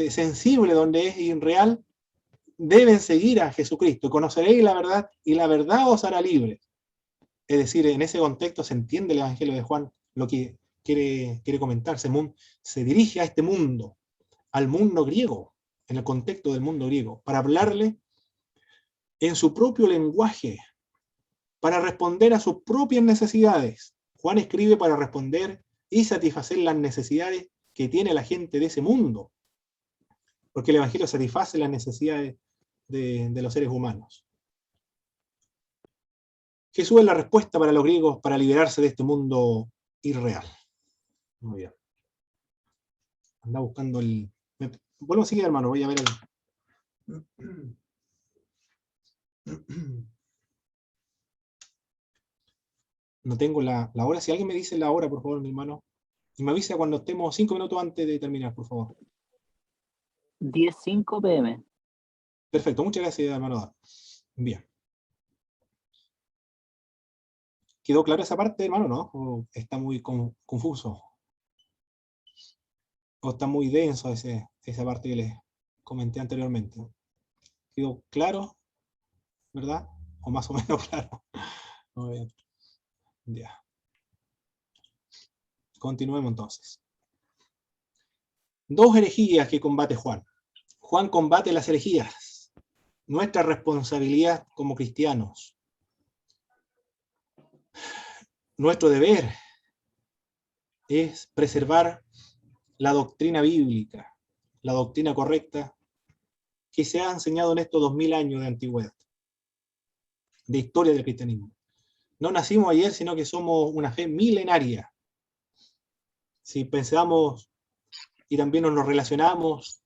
sensible donde es irreal, deben seguir a Jesucristo. Conoceréis la verdad y la verdad os hará libres. Es decir, en ese contexto se entiende el Evangelio de Juan, lo que quiere comentar. Se dirige a este mundo, al mundo griego, en el contexto del mundo griego, para hablarle en su propio lenguaje, para responder a sus propias necesidades. Juan escribe para responder y satisfacer las necesidades que tiene la gente de ese mundo, porque el Evangelio satisface las necesidades de los seres humanos. Jesús es la respuesta para los griegos para liberarse de este mundo irreal. Muy bien. Anda buscando el... Vuelvo a seguir, hermano, voy a ver el... No tengo la hora. Si alguien me dice la hora, por favor, mi hermano. Y me avisa cuando estemos 5 minutos antes de terminar, por favor. 10:05 p.m. Perfecto, muchas gracias, hermano. Bien. ¿Quedó clara esa parte, hermano, no? ¿O está muy confuso? ¿O está muy denso esa parte que les comenté anteriormente? ¿Quedó claro? ¿Verdad? O más o menos claro. Muy bien. Ya. Continuemos entonces. Dos herejías que combate Juan. Juan combate las herejías. Nuestra responsabilidad como cristianos. Nuestro deber es preservar la doctrina bíblica, la doctrina correcta que se ha enseñado en estos 2000 años de antigüedad, de historia del cristianismo. No nacimos ayer, sino que somos una fe milenaria. Si pensamos y también nos relacionamos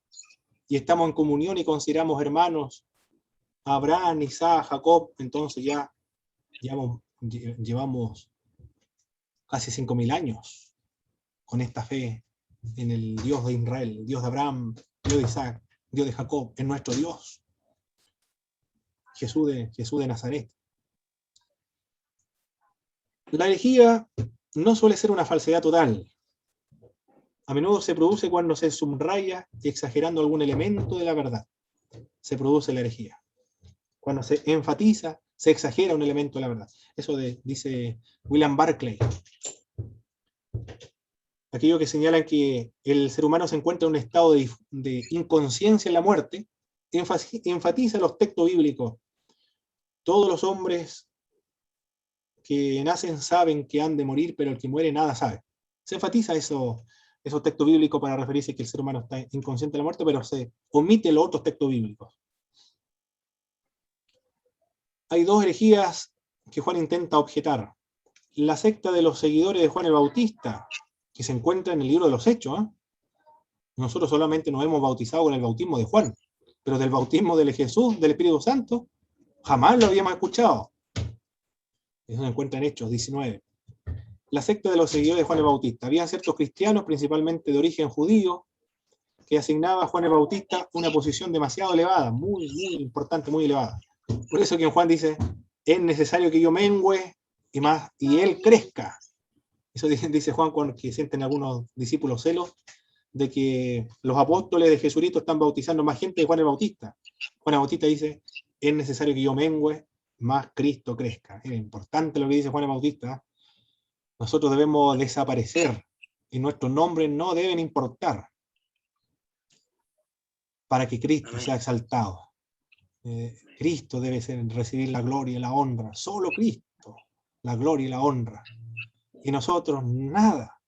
y estamos en comunión y consideramos hermanos a Abraham, Isaac, Jacob, entonces ya llevamos casi 5000 años con esta fe en el Dios de Israel, el Dios de Abraham, Dios de Isaac, Dios de Jacob, en nuestro Dios, Jesús de Nazaret. La herejía no suele ser una falsedad total. A menudo se produce cuando se subraya exagerando algún elemento de la verdad. Se produce la herejía. Cuando se enfatiza, se exagera un elemento de la verdad. Eso dice William Barclay. Aquello que señala que el ser humano se encuentra en un estado de inconsciencia en la muerte, enfatiza los textos bíblicos. Todos los hombres que nacen saben que han de morir, pero el que muere nada sabe. Se enfatiza esos textos bíblicos para referirse a que el ser humano está inconsciente de la muerte, pero se omite los otros textos bíblicos. Hay dos herejías que Juan intenta objetar. La secta de los seguidores de Juan el Bautista, que se encuentra en el libro de los Hechos. Nosotros solamente nos hemos bautizado con el bautismo de Juan, pero del bautismo de Jesús, del Espíritu Santo, jamás lo habíamos escuchado. Eso se encuentra en Hechos 19. La secta de los seguidores de Juan el Bautista. Habían ciertos cristianos, principalmente de origen judío, que asignaba a Juan el Bautista una posición demasiado elevada, muy, muy importante, muy elevada. Por eso que Juan dice, es necesario que yo mengüe y él crezca. Eso dice Juan cuando que sienten algunos discípulos celos de que los apóstoles de Jesucristo están bautizando más gente de Juan el Bautista. Juan el Bautista dice, es necesario que yo mengüe, más Cristo crezca. Es importante lo que dice Juan el Bautista. Nosotros debemos desaparecer y nuestros nombres no deben importar para que Cristo sea exaltado. Cristo debe recibir la gloria y la honra. Solo Cristo, la gloria y la honra. Y nosotros nada.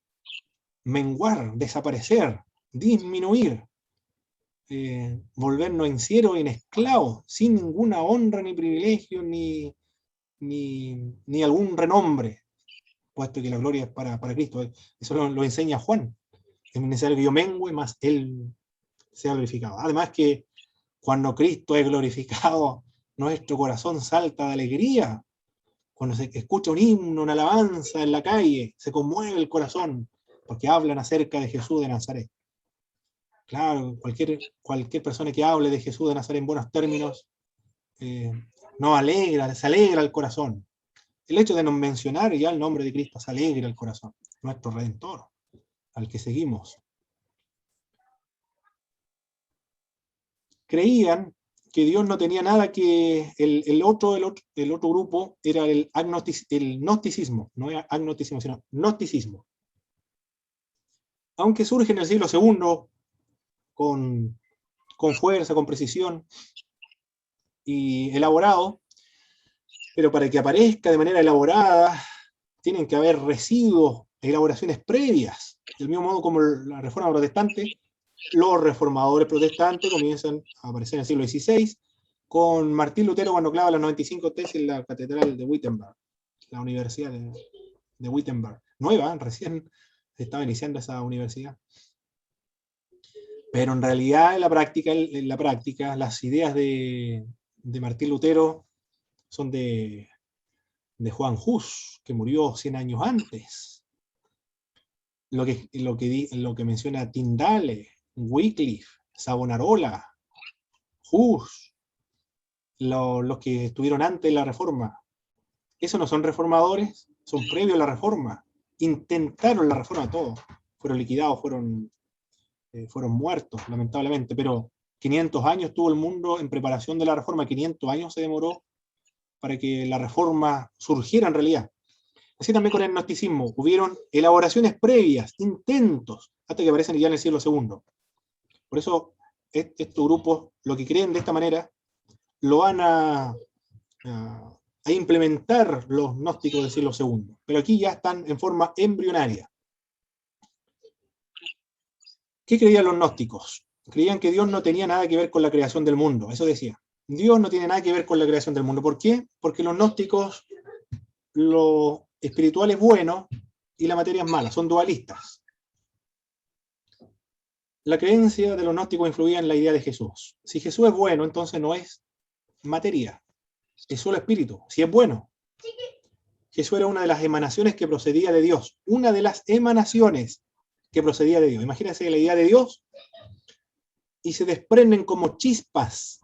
Menguar, desaparecer, disminuir, volvernos en siervos y en esclavos, sin ninguna honra ni privilegio ni algún renombre, puesto que la gloria es para Cristo. Eso lo enseña Juan. Es necesario que yo mengue, más Él sea glorificado. Además que cuando Cristo es glorificado, nuestro corazón salta de alegría. Cuando se escucha un himno, una alabanza en la calle, se conmueve el corazón, porque hablan acerca de Jesús de Nazaret. Claro, cualquier persona que hable de Jesús de Nazaret en buenos términos nos alegra, se alegra el corazón. El hecho de no mencionar ya el nombre de Cristo se alegra el corazón, nuestro Redentor, al que seguimos. Creían que Dios no tenía nada que... El otro grupo era el gnosticismo, no era agnosticismo, sino gnosticismo. Aunque surge en el siglo II con fuerza, con precisión y elaborado, pero para que aparezca de manera elaborada, tienen que haber residuos, elaboraciones previas. Del mismo modo como la Reforma Protestante, los reformadores protestantes comienzan a aparecer en el siglo XVI, con Martín Lutero cuando clava las 95 tesis en la Catedral de Wittenberg, la Universidad de Wittenberg. Nueva, recién se estaba iniciando esa universidad. Pero en realidad, en la práctica las ideas de Martín Lutero son de Juan Hus, que murió 100 años antes. Lo que menciona Tyndale, Wycliffe, Savonarola, Hus, los que estuvieron antes de la Reforma. Esos no son reformadores, son previos a la Reforma. Intentaron la Reforma todos. Fueron liquidados, fueron muertos, lamentablemente, pero 500 años tuvo el mundo en preparación de la Reforma, 500 años se demoró para que la Reforma surgiera en realidad. Así también con el gnosticismo, hubieron elaboraciones previas, intentos, hasta que aparecen ya en el siglo II. Por eso, estos grupos, lo que creen de esta manera, lo van a implementar los gnósticos del siglo II. Pero aquí ya están en forma embrionaria. ¿Qué creían los gnósticos? Creían que Dios no tenía nada que ver con la creación del mundo. Eso decía. Dios no tiene nada que ver con la creación del mundo. ¿Por qué? Porque los gnósticos, lo espiritual es bueno y la materia es mala. Son dualistas. La creencia de los gnósticos influía en la idea de Jesús. Si Jesús es bueno, entonces no es materia, es solo espíritu. Si es bueno, Jesús era una de las emanaciones que procedía de Dios. Una de las emanaciones que procedía de Dios. Imagínense la idea de Dios y se desprenden como chispas.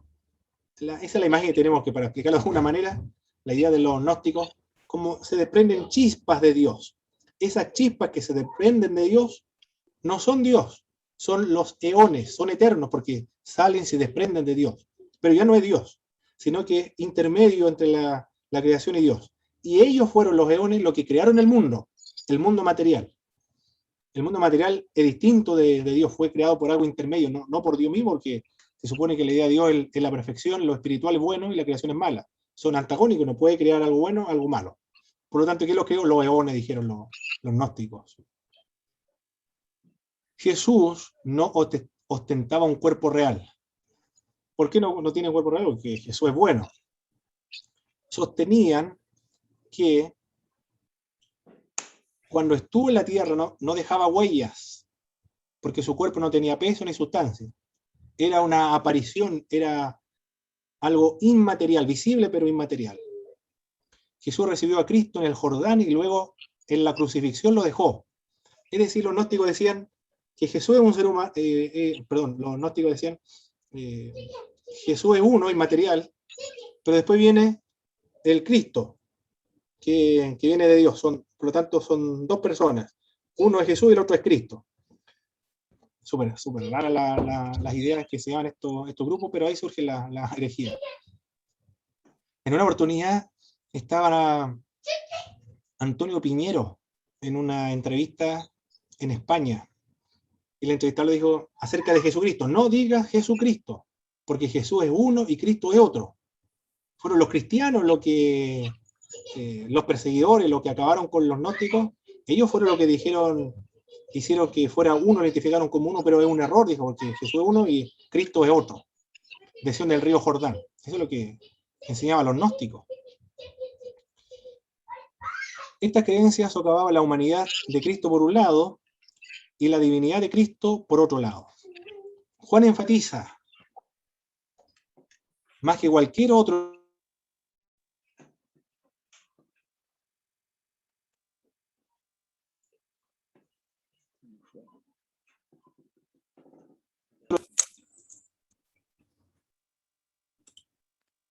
Esa es la imagen que tenemos que, para explicarlo de alguna manera, la idea de los gnósticos, como se desprenden chispas de Dios. Esas chispas que se desprenden de Dios no son Dios, son los eones, son eternos porque salen, se desprenden de Dios. Pero ya no es Dios, sino que es intermedio entre la creación y Dios. Y ellos fueron los eones los que crearon el mundo material. El mundo material es distinto de Dios, fue creado por algo intermedio, no por Dios mismo, porque se supone que la idea de Dios es la perfección, lo espiritual es bueno y la creación es mala. Son antagónicos, no puede crear algo bueno, algo malo. Por lo tanto, ¿qué es lo que los eones dijeron los gnósticos? Jesús no ostentaba un cuerpo real. ¿Por qué no tiene cuerpo real? Porque Jesús es bueno. Sostenían que cuando estuvo en la tierra no dejaba huellas, porque su cuerpo no tenía peso ni sustancia. Era una aparición, era algo inmaterial, visible pero inmaterial. Jesús recibió a Cristo en el Jordán y luego en la crucifixión lo dejó. Es decir, los gnósticos decían que Jesús es un ser humano, los gnósticos decían Jesús es uno, inmaterial, pero después viene el Cristo, que viene de Dios. Por lo tanto, son dos personas. Uno es Jesús y el otro es Cristo. Súper raras las ideas que se llaman estos grupos, pero ahí surge la herejía. En una oportunidad estaba Antonio Piñero en una entrevista en España, y el entrevistador le dijo acerca de Jesucristo: no digas Jesucristo, porque Jesús es uno y Cristo es otro. Fueron los cristianos los perseguidores, los que acabaron con los gnósticos. Ellos fueron los que hicieron que fuera uno, lo identificaron como uno, pero es un error, dijo, porque Jesús es uno y Cristo es otro. Decisión del río Jordán. Eso es lo que enseñaban los gnósticos. Estas creencias socavaban la humanidad de Cristo por un lado y la divinidad de Cristo por otro lado. Juan enfatiza, más que cualquier otro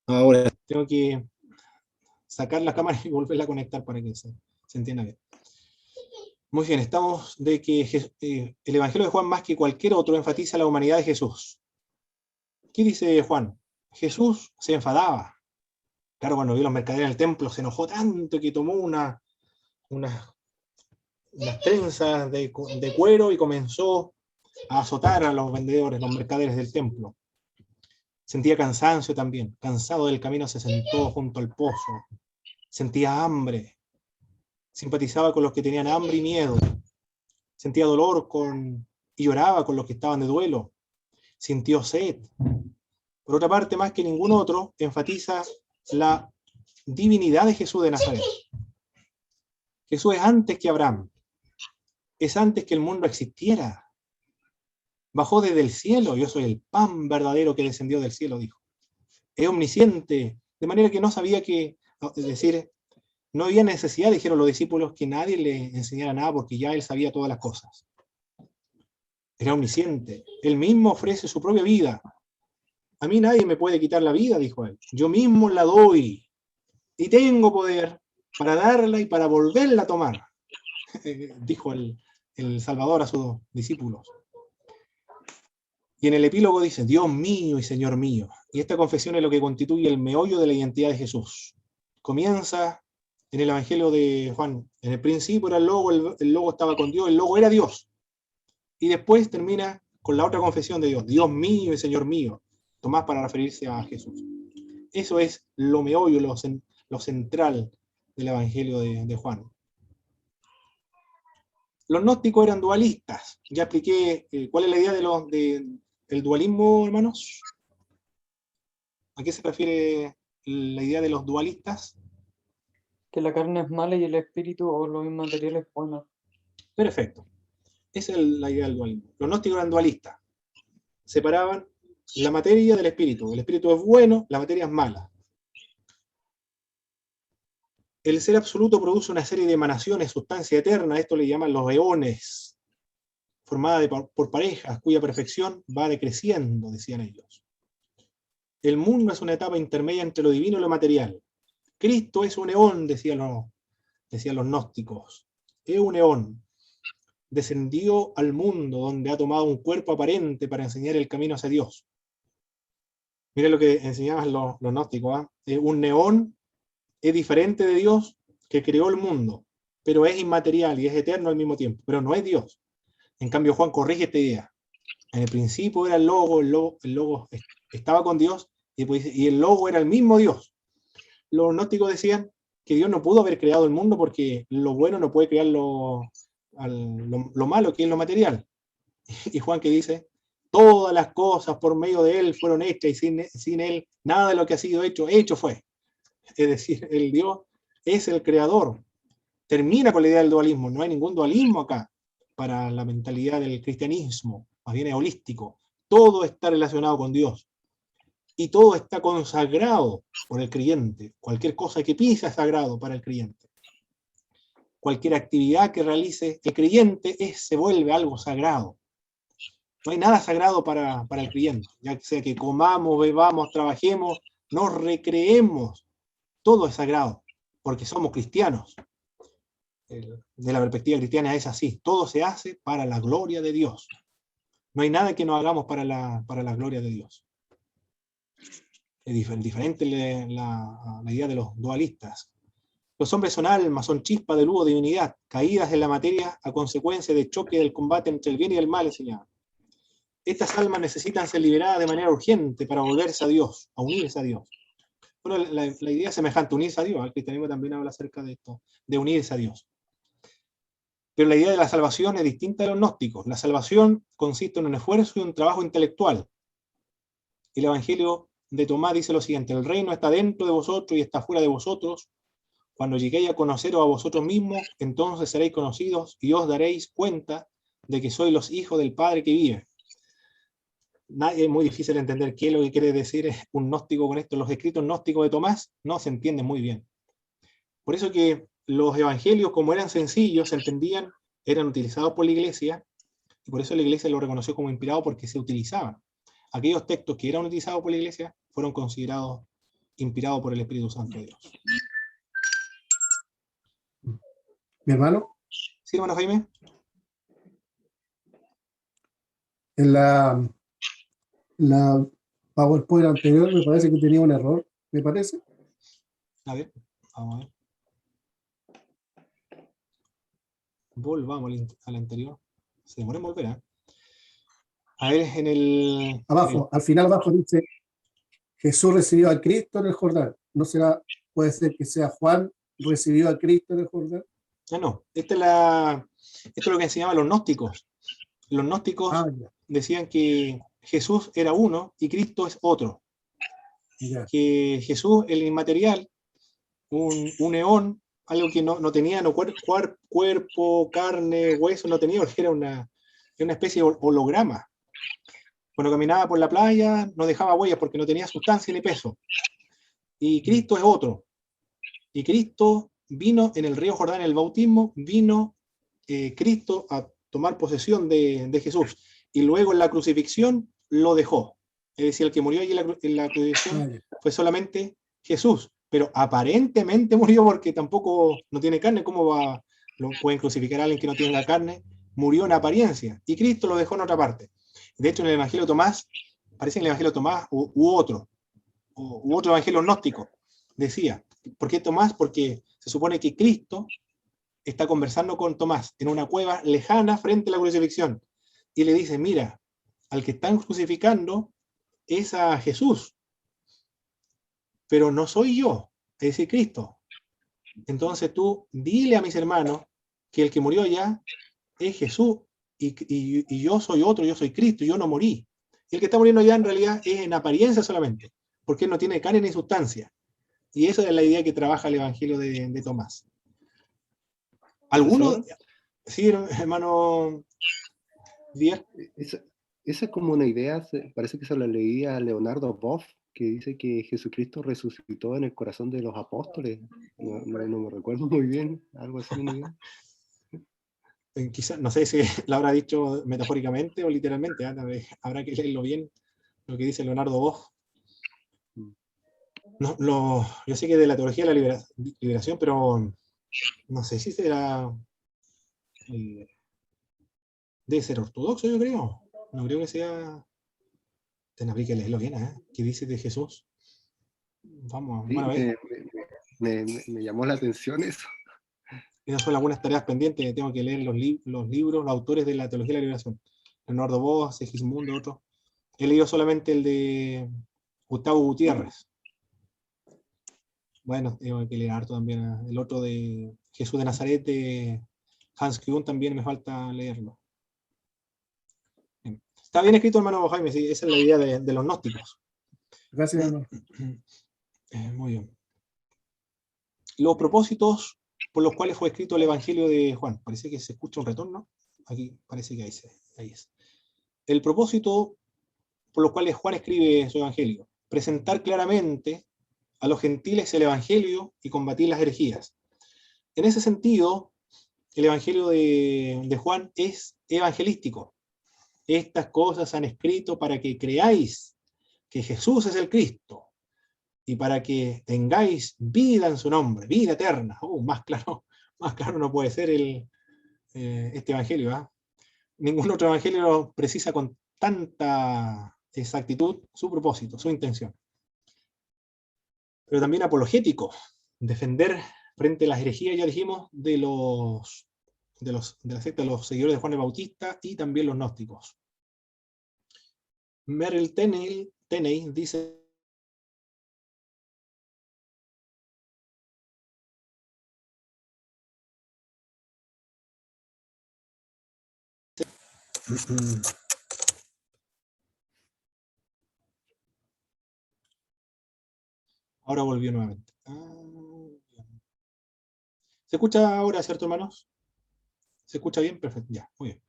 Ahora tengo que sacar la cámara y volverla a conectar para que se entienda bien. Muy bien, estamos de que el Evangelio de Juan, más que cualquier otro, enfatiza la humanidad de Jesús. ¿Qué dice Juan? Jesús se enfadaba. Claro, cuando vio los mercaderes en el templo, se enojó tanto que tomó unas trenzas de cuero y comenzó a azotar a los vendedores, los mercaderes del templo. Sentía cansancio también. Cansado del camino, se sentó junto al pozo. Sentía hambre. Simpatizaba con los que tenían hambre y miedo. Sentía dolor y lloraba con los que estaban de duelo. Sintió sed. Por otra parte, más que ningún otro, enfatiza la divinidad de Jesús de Nazaret. Jesús es antes que Abraham. Es antes que el mundo existiera. Bajó desde el cielo. Yo soy el pan verdadero que descendió del cielo, dijo. Es omnisciente, de manera que no sabía que, es decir, no había necesidad, dijeron los discípulos, que nadie le enseñara nada porque ya él sabía todas las cosas. Era omnisciente. Él mismo ofrece su propia vida. A mí nadie me puede quitar la vida, dijo él. Yo mismo la doy. Y tengo poder para darla y para volverla a tomar, dijo el Salvador a sus discípulos. Y en el epílogo dice, Dios mío y Señor mío. Y esta confesión es lo que constituye el meollo de la identidad de Jesús. Comienza en el Evangelio de Juan. En el principio era el Logo estaba con Dios, el Logo era Dios. Y después termina con la otra confesión de Dios, Dios mío y Señor mío. Tomás para referirse a Jesús. Eso es lo meollo, lo central del Evangelio de Juan. Los gnósticos eran dualistas. Ya expliqué cuál es la idea del dualismo, hermanos. ¿A qué se refiere la idea de los dualistas? Que la carne es mala y el espíritu o lo inmaterial es bueno. Perfecto. Esa es la idea del dualismo. Los gnósticos eran dualistas. Separaban la materia del espíritu. El espíritu es bueno, la materia es mala. El ser absoluto produce una serie de emanaciones, sustancia eterna, esto le llaman los eones, formada por parejas, cuya perfección va decreciendo, decían ellos. El mundo es una etapa intermedia entre lo divino y lo material. Cristo es un eón, decían los gnósticos. Es un eón. Descendió al mundo donde ha tomado un cuerpo aparente para enseñar el camino hacia Dios. Miren lo que enseñaban los gnósticos. Un neón es diferente de Dios, que creó el mundo, pero es inmaterial y es eterno al mismo tiempo, pero no es Dios. En cambio, Juan corrige esta idea. En el principio era el logo estaba con Dios, y el logo era el mismo Dios. Los gnósticos decían que Dios no pudo haber creado el mundo porque lo bueno no puede crear lo malo, que es lo material. Y Juan que dice, todas las cosas por medio de él fueron hechas, y sin él nada de lo que ha sido hecho fue. Es decir, el Dios es el creador. Termina con la idea del dualismo. No hay ningún dualismo acá para la mentalidad del cristianismo. Más bien es holístico. Todo está relacionado con Dios. Y todo está consagrado por el creyente. Cualquier cosa que pisa es sagrado para el creyente. Cualquier actividad que realice el creyente se vuelve algo sagrado. No hay nada sagrado para el creyente. Ya sea que comamos, bebamos, trabajemos, nos recreemos. Todo es sagrado, porque somos cristianos. De la perspectiva cristiana es así. Todo se hace para la gloria de Dios. No hay nada que no hagamos para la gloria de Dios. Es diferente la idea de los dualistas. Los hombres son almas, son chispas de luz o divinidad, caídas en la materia a consecuencia de choque del combate entre el bien y el mal, enseñaban. Estas almas necesitan ser liberadas de manera urgente para volverse a Dios, a unirse a Dios. Bueno, la idea es semejante, unirse a Dios. El cristianismo también habla acerca de esto, de unirse a Dios. Pero la idea de la salvación es distinta a los gnósticos. La salvación consiste en un esfuerzo y un trabajo intelectual. El Evangelio de Tomás dice lo siguiente: el reino está dentro de vosotros y está fuera de vosotros. Cuando lleguéis a conoceros a vosotros mismos, entonces seréis conocidos y os daréis cuenta de que sois los hijos del Padre que vive. Es muy difícil entender qué es lo que quiere decir un gnóstico con esto. Los escritos gnósticos de Tomás no se entienden muy bien. Por eso que los evangelios, como eran sencillos, se entendían, eran utilizados por la iglesia, y por eso la iglesia lo reconoció como inspirado, porque se utilizaban. Aquellos textos que eran utilizados por la iglesia fueron considerados inspirado por el Espíritu Santo de Dios. Mi hermano, ¿Sí, hermano Jaime? en la PowerPoint anterior me parece que tenía un error, me parece. A ver, vamos a ver. Volvamos al anterior. Se demora en volver, ¿eh? A ver, Abajo, al final abajo dice, Jesús recibió a Cristo en el Jordán. ¿No será, puede ser que sea Juan recibió a Cristo en el Jordán? No. Esto es lo que enseñaban los gnósticos. Los gnósticos Ya, decían que Jesús era uno y Cristo es otro. ya. Que Jesús, el inmaterial, un eón, algo que no tenía cuerpo, carne, hueso, no tenía, porque era una especie de holograma. Cuando caminaba por la playa no dejaba huellas porque no tenía sustancia ni peso. Y Cristo es otro. Y Cristo vino en el río Jordán, en el bautismo, vino Cristo a tomar posesión de Jesús. Y luego en la crucifixión lo dejó. Es decir, el que murió allí en la crucifixión fue solamente Jesús. Pero aparentemente murió porque tampoco no tiene carne. ¿Cómo lo pueden crucificar a alguien que no tenga carne? Murió en apariencia. Y Cristo lo dejó en otra parte. De hecho, en el Evangelio de Tomás, parece en el Evangelio de Tomás u otro evangelio gnóstico, decía. ¿Por qué Tomás? Porque se supone que Cristo está conversando con Tomás en una cueva lejana frente a la crucifixión. Y le dice, mira, al que están crucificando es a Jesús, pero no soy yo, es decir, Cristo. Entonces tú dile a mis hermanos que el que murió allá es Jesús y yo soy otro, yo soy Cristo, yo no morí. Y el que está muriendo allá en realidad es en apariencia solamente, porque él no tiene carne ni sustancia. Y esa es la idea que trabaja el Evangelio de Tomás. ¿Alguno? Sí, hermano Díaz. Esa es como una idea, parece que se la leí a Leonardo Boff, que dice que Jesucristo resucitó en el corazón de los apóstoles. No me recuerdo muy bien, algo así. Quizás, no sé si lo habrá dicho metafóricamente o literalmente, habrá que leerlo bien, lo que dice Leonardo Boff. Yo sé que de la teología de la liberación, pero no sé si será... debe ser ortodoxo, yo creo. No creo que sea... Habría que leerlo bien, ¿eh? ¿Qué dice de Jesús? Vamos, Sí, bueno, a ver. me llamó la atención eso. Esas son algunas tareas pendientes. Tengo que leer los libros, los autores de la teología de la liberación. Leonardo Bosch, Segismundo, otro. He leído solamente el de Gustavo Gutiérrez. Bueno, tengo que leer harto también. El otro de Jesús de Nazaret, de Hans Kühn, también me falta leerlo. Bien. Está bien escrito, hermano Jaime, sí, esa es la idea de los gnósticos. Gracias, hermano. Muy bien. Los propósitos por los cuales fue escrito el Evangelio de Juan. Parece que se escucha un retorno. Aquí parece que ahí es. El propósito por los cuales Juan escribe su Evangelio: presentar claramente a los gentiles el Evangelio y combatir las herejías. En ese sentido, el Evangelio de Juan es evangelístico. Estas cosas han escrito para que creáis que Jesús es el Cristo y para que tengáis vida en su nombre, vida eterna. Más claro no puede ser este Evangelio. ¿eh? Ningún otro Evangelio precisa con tanta exactitud su propósito, su intención. Pero también apologético, defender frente a las herejías, ya dijimos, de la secta de los seguidores de Juan el Bautista y también los gnósticos. Merrill Tenney dice ahora volvió nuevamente. ¿Se escucha ahora, cierto, hermanos? ¿Se escucha bien? Perfecto, ya, muy bien.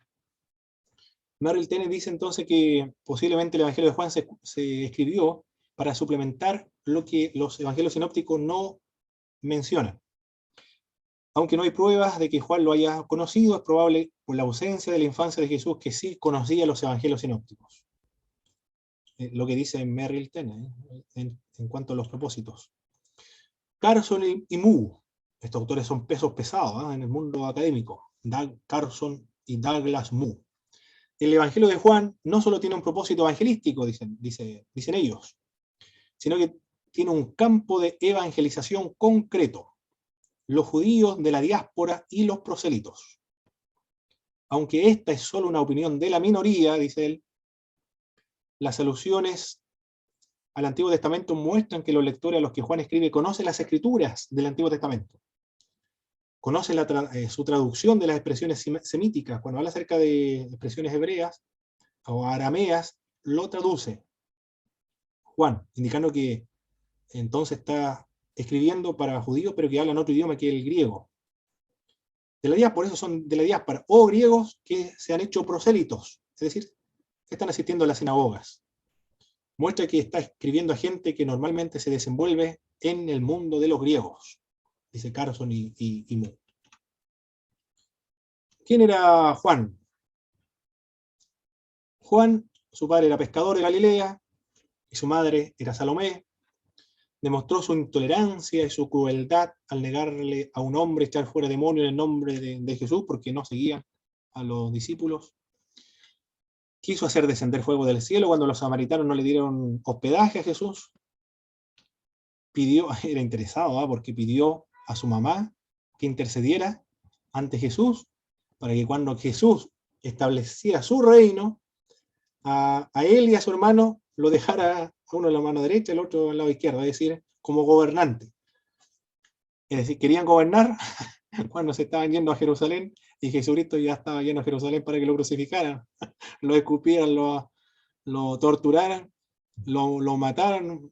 Merrill Tenney dice entonces que posiblemente el Evangelio de Juan se escribió para suplementar lo que los evangelios sinópticos no mencionan. Aunque no hay pruebas de que Juan lo haya conocido, es probable por la ausencia de la infancia de Jesús que sí conocía los evangelios sinópticos. lo que dice Merrill Tenney en cuanto a los propósitos. Carson y Moo, estos autores son pesos pesados en el mundo académico, Doug Carson y Douglas Moo. El Evangelio de Juan no solo tiene un propósito evangelístico, dicen ellos, sino que tiene un campo de evangelización concreto, los judíos de la diáspora y los prosélitos. Aunque esta es solo una opinión de la minoría, dice él, las alusiones al Antiguo Testamento muestran que los lectores a los que Juan escribe conocen las escrituras del Antiguo Testamento. Conocen su traducción de las expresiones semíticas. Cuando habla acerca de expresiones hebreas o arameas, lo traduce Juan, indicando que entonces está escribiendo para judíos, pero que hablan otro idioma que el griego. De la diáspora, por eso son de la diáspora, o griegos que se han hecho prosélitos, es decir, que están asistiendo a las sinagogas. Muestra que está escribiendo a gente que normalmente se desenvuelve en el mundo de los griegos, dice Carson y Moo. ¿Quién era Juan? Juan, su padre era pescador de Galilea, y su madre era Salomé. Demostró su intolerancia y su crueldad al negarle a un hombre echar fuera demonios en el nombre de Jesús, porque no seguían a los discípulos. Quiso hacer descender fuego del cielo cuando los samaritanos no le dieron hospedaje a Jesús. Pidió, era interesado, porque pidió a su mamá que intercediera ante Jesús, para que cuando Jesús estableciera su reino, a él y a su hermano lo dejara uno en la mano derecha, el otro en el lado izquierdo, es decir, como gobernante. Es decir, querían gobernar cuando se estaban yendo a Jerusalén, y Jesucristo ya estaba yendo a Jerusalén para que lo crucificaran, lo escupieran, lo torturaran, lo mataran,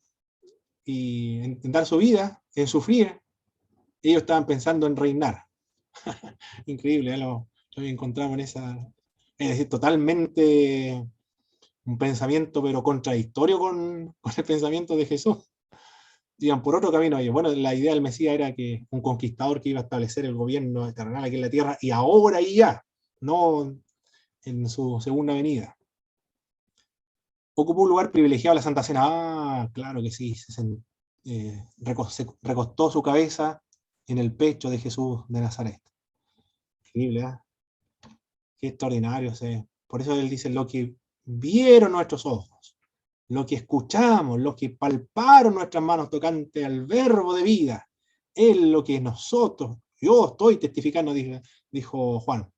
y en dar su vida, en sufrir. Ellos estaban pensando en reinar. Increíble, lo encontramos en esa... Es decir, totalmente un pensamiento, pero contradictorio con el pensamiento de Jesús. Iban por otro camino ellos. Bueno, la idea del Mesías era que un conquistador que iba a establecer el gobierno terrenal aquí en la tierra, y ahora y ya, no en su segunda venida. Ocupó un lugar privilegiado en la Santa Cena. Ah, claro que sí. Recostó su cabeza en el pecho de Jesús de Nazaret. Increíble, ¿eh? Qué extraordinario. Por eso él dice, lo que vieron nuestros ojos, lo que escuchamos, lo que palparon nuestras manos tocante al verbo de vida, es lo que nosotros, yo estoy testificando, dijo Juan.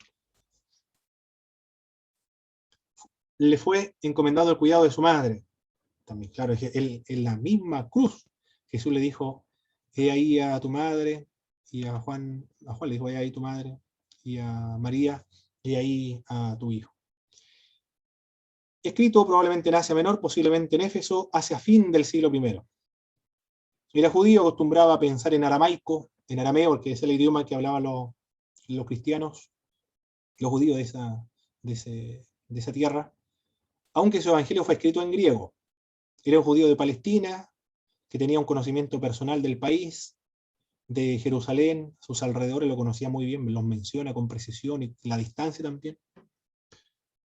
Le fue encomendado el cuidado de su madre. También, claro, en la misma cruz, Jesús le dijo, he ahí a tu madre, y a Juan le dijo, he ahí tu madre, y a María, he ahí a tu hijo. Escrito probablemente en Asia Menor, posiblemente en Éfeso, hacia fin del siglo I. Era judío, acostumbraba a pensar en aramaico, en arameo, porque es el idioma que hablaban los cristianos, los judíos de esa tierra, aunque su evangelio fue escrito en griego. Era un judío de Palestina, que tenía un conocimiento personal del país, de Jerusalén, sus alrededores, lo conocía muy bien, los menciona con precisión, y la distancia también.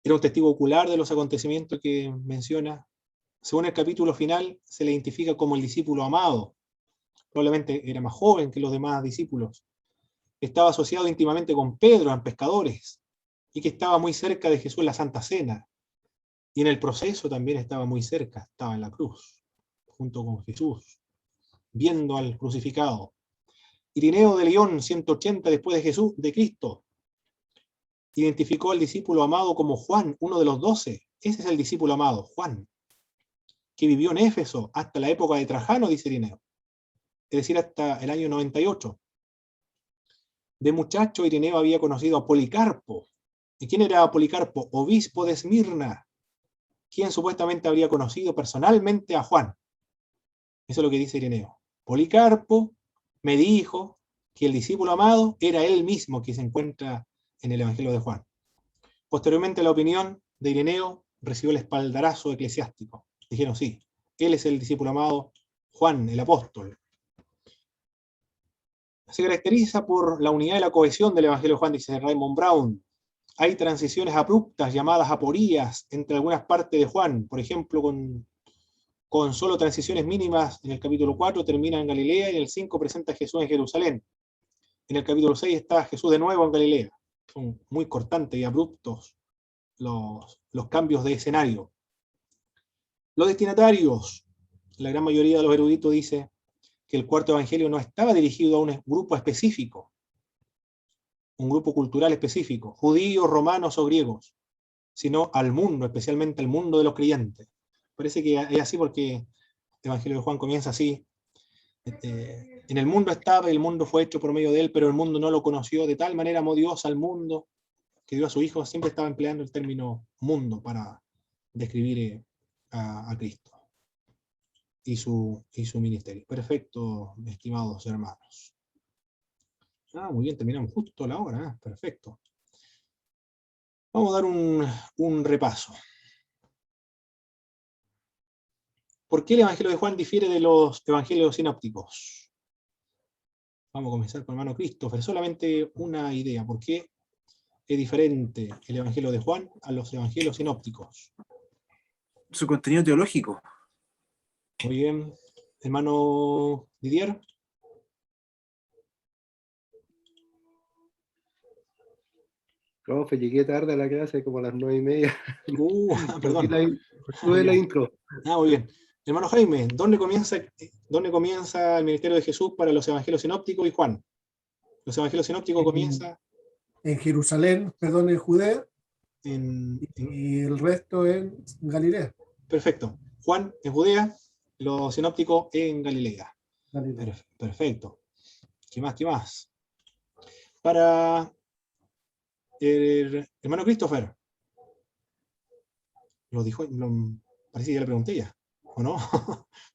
Era un testigo ocular de los acontecimientos que menciona. Según el capítulo final, se le identifica como el discípulo amado. Probablemente era más joven que los demás discípulos. Estaba asociado íntimamente con Pedro, eran pescadores, y que estaba muy cerca de Jesús en la Santa Cena. Y en el proceso también estaba muy cerca, estaba en la cruz, junto con Jesús, viendo al crucificado. Irineo de León, 180 después de Cristo, identificó al discípulo amado como Juan, uno de los 12. Ese es el discípulo amado, Juan, que vivió en Éfeso hasta la época de Trajano, dice Irineo, es decir, hasta el año 98. De muchacho, Irineo había conocido a Policarpo. ¿Y quién era Policarpo? Obispo de Esmirna, quien supuestamente habría conocido personalmente a Juan. Eso es lo que dice Irineo. Policarpo me dijo que el discípulo amado era él mismo, que se encuentra en el Evangelio de Juan. Posteriormente, la opinión de Irineo recibió el espaldarazo eclesiástico. Dijeron, sí, él es el discípulo amado, Juan, el apóstol. Se caracteriza por la unidad y la cohesión del Evangelio de Juan, dice Raymond Brown. Hay transiciones abruptas llamadas aporías entre algunas partes de Juan, por ejemplo, con con solo transiciones mínimas en el capítulo 4, termina en Galilea, y en el 5 presenta a Jesús en Jerusalén. En el capítulo 6 está Jesús de nuevo en Galilea. Son muy cortantes y abruptos los cambios de escenario. Los destinatarios, la gran mayoría de los eruditos dice que el cuarto evangelio no estaba dirigido a un grupo específico, un grupo cultural específico, judíos, romanos o griegos, sino al mundo, especialmente al mundo de los creyentes. Parece que es así porque el Evangelio de Juan comienza así. En el mundo estaba y el mundo fue hecho por medio de él, pero el mundo no lo conoció. De tal manera amó Dios al mundo que dio a su Hijo. Siempre estaba empleando el término mundo para describir a Cristo y su ministerio. Perfecto, estimados hermanos. Muy bien, terminamos justo a la hora. Perfecto. Vamos a dar un repaso. ¿Por qué el Evangelio de Juan difiere de los evangelios sinópticos? Vamos a comenzar con el hermano Christopher. Solamente una idea. ¿Por qué es diferente el Evangelio de Juan a los evangelios sinópticos? Su contenido teológico. Muy bien. Hermano Didier. Profe, llegué tarde a la clase, como a las 9:30. Perdón. Tuve la intro. Muy bien. Hermano Jaime, ¿dónde comienza el ministerio de Jesús para los evangelios sinópticos y Juan? Los evangelios sinópticos comienzan en Jerusalén, perdón, en Judea, en... y el resto en Galilea. Perfecto. Juan en Judea, los sinópticos en Galilea. Perfecto. ¿Qué más? Para el hermano Christopher. Lo dijo, parece que ya le pregunté ya, ¿o no?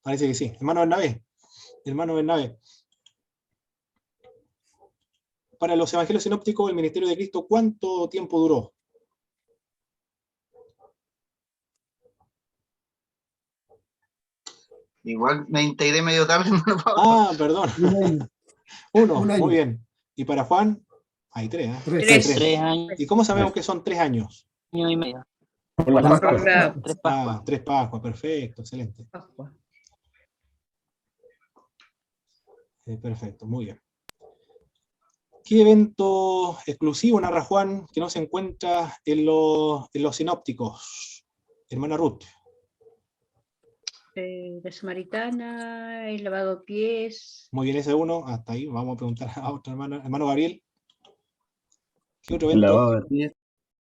Parece que sí. Hermano Bernabé. Para los evangelios sinópticos, el ministerio de Cristo, ¿cuánto tiempo duró? Igual me integré medio tarde. Perdón. Un año. Muy bien. ¿Y para Juan? Hay 3, ¿eh? 3 años. ¿Y cómo sabemos que son 3 años? Año y medio. Por la Pascua. 3 Pascuas. 3 Pascuas, perfecto, excelente. Perfecto, muy bien. ¿Qué evento exclusivo narra Juan que no se encuentra en los sinópticos? Hermana Ruth. La samaritana, el lavado de pies. Muy bien, ese uno. Hasta ahí. Vamos a preguntar a otro hermano. Hermano Gabriel. ¿Qué otro evento? El lavado de pies.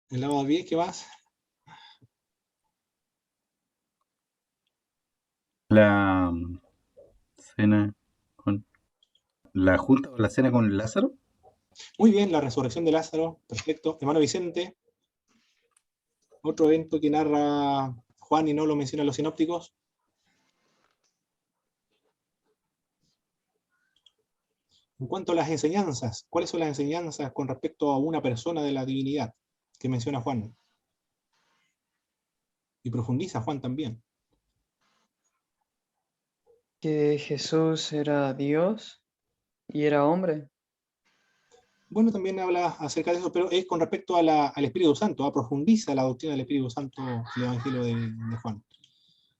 El lavado de pies, ¿qué más? La cena con la junta o la cena con Lázaro. Muy bien, la resurrección de Lázaro. Perfecto. Hermano Vicente. Otro evento que narra Juan y no lo mencionan los sinópticos. En cuanto a las enseñanzas, ¿cuáles son las enseñanzas con respecto a una persona de la divinidad que menciona Juan? Y profundiza Juan también. Que Jesús era Dios y era hombre. Bueno, también habla acerca de eso, pero es con respecto al Espíritu Santo, profundiza la doctrina del Espíritu Santo el Evangelio de Juan.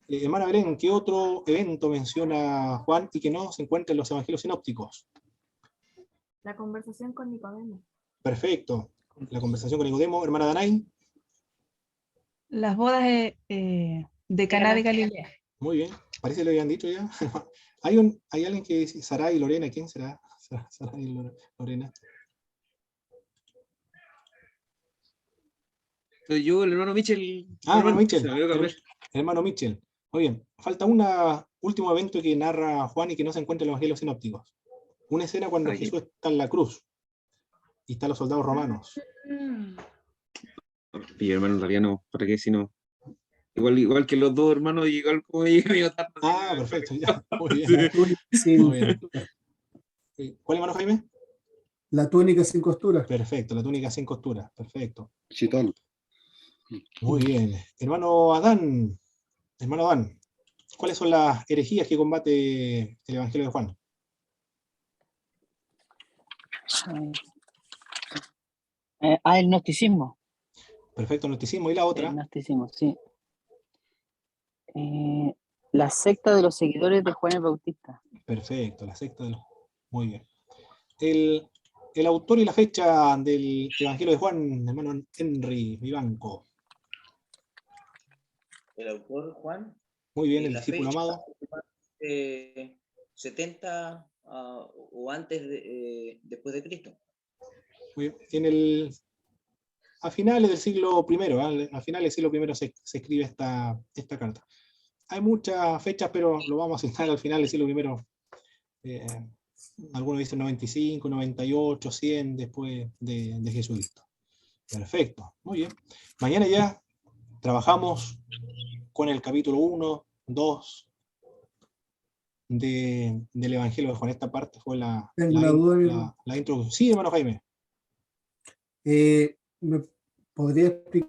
Hermana Belén, ¿qué otro evento menciona Juan y que no se encuentra en los Evangelios sinópticos? La conversación con Nicodemo. Perfecto. La conversación con Nicodemo. Hermana Danay. Las bodas de Caná de Galilea. Muy bien. Parece que lo habían dicho ya. Hay alguien que dice Sarai y Lorena. ¿Quién será? Sarai y Lorena. Soy yo, el hermano Mitchell. Hermano Mitchell. Hermano Mitchell. Muy bien. Falta un último evento que narra Juan y que no se encuentra en los Evangelios sinópticos. Una escena cuando Jesús está en la cruz y están los soldados romanos. Y hermano, en realidad no, ¿para qué si no? Igual que los dos hermanos, igual como llegué tarde. Perfecto, ya. Muy bien. Muy bien. ¿Cuál hermano Jaime? La túnica sin costura. Perfecto, la túnica sin costura. Perfecto. Chitón. Muy bien. Hermano Adán, ¿cuáles son las herejías que combate el Evangelio de Juan? El gnosticismo. Perfecto, gnosticismo. ¿Y la otra? El gnosticismo, sí. La secta de los seguidores de Juan el Bautista. Perfecto, la secta de los... Muy bien. El autor y la fecha del Evangelio de Juan, hermano Henry Vivanco. El autor, Juan. Muy bien, y el la discípulo fecha, amado. 70 o antes después de Cristo. Muy bien. A finales del siglo I, a finales del siglo I se escribe esta carta. Hay muchas fechas, pero lo vamos a citar al final del siglo I. Algunos dicen 95, 98, 100 después de Jesucristo. Perfecto, muy bien. Mañana ya trabajamos con el capítulo 1, 2 del Evangelio de Juan. Esta parte fue Tengo una duda, mi hermano. la introducción. Sí, hermano Jaime. ¿Me podría explicar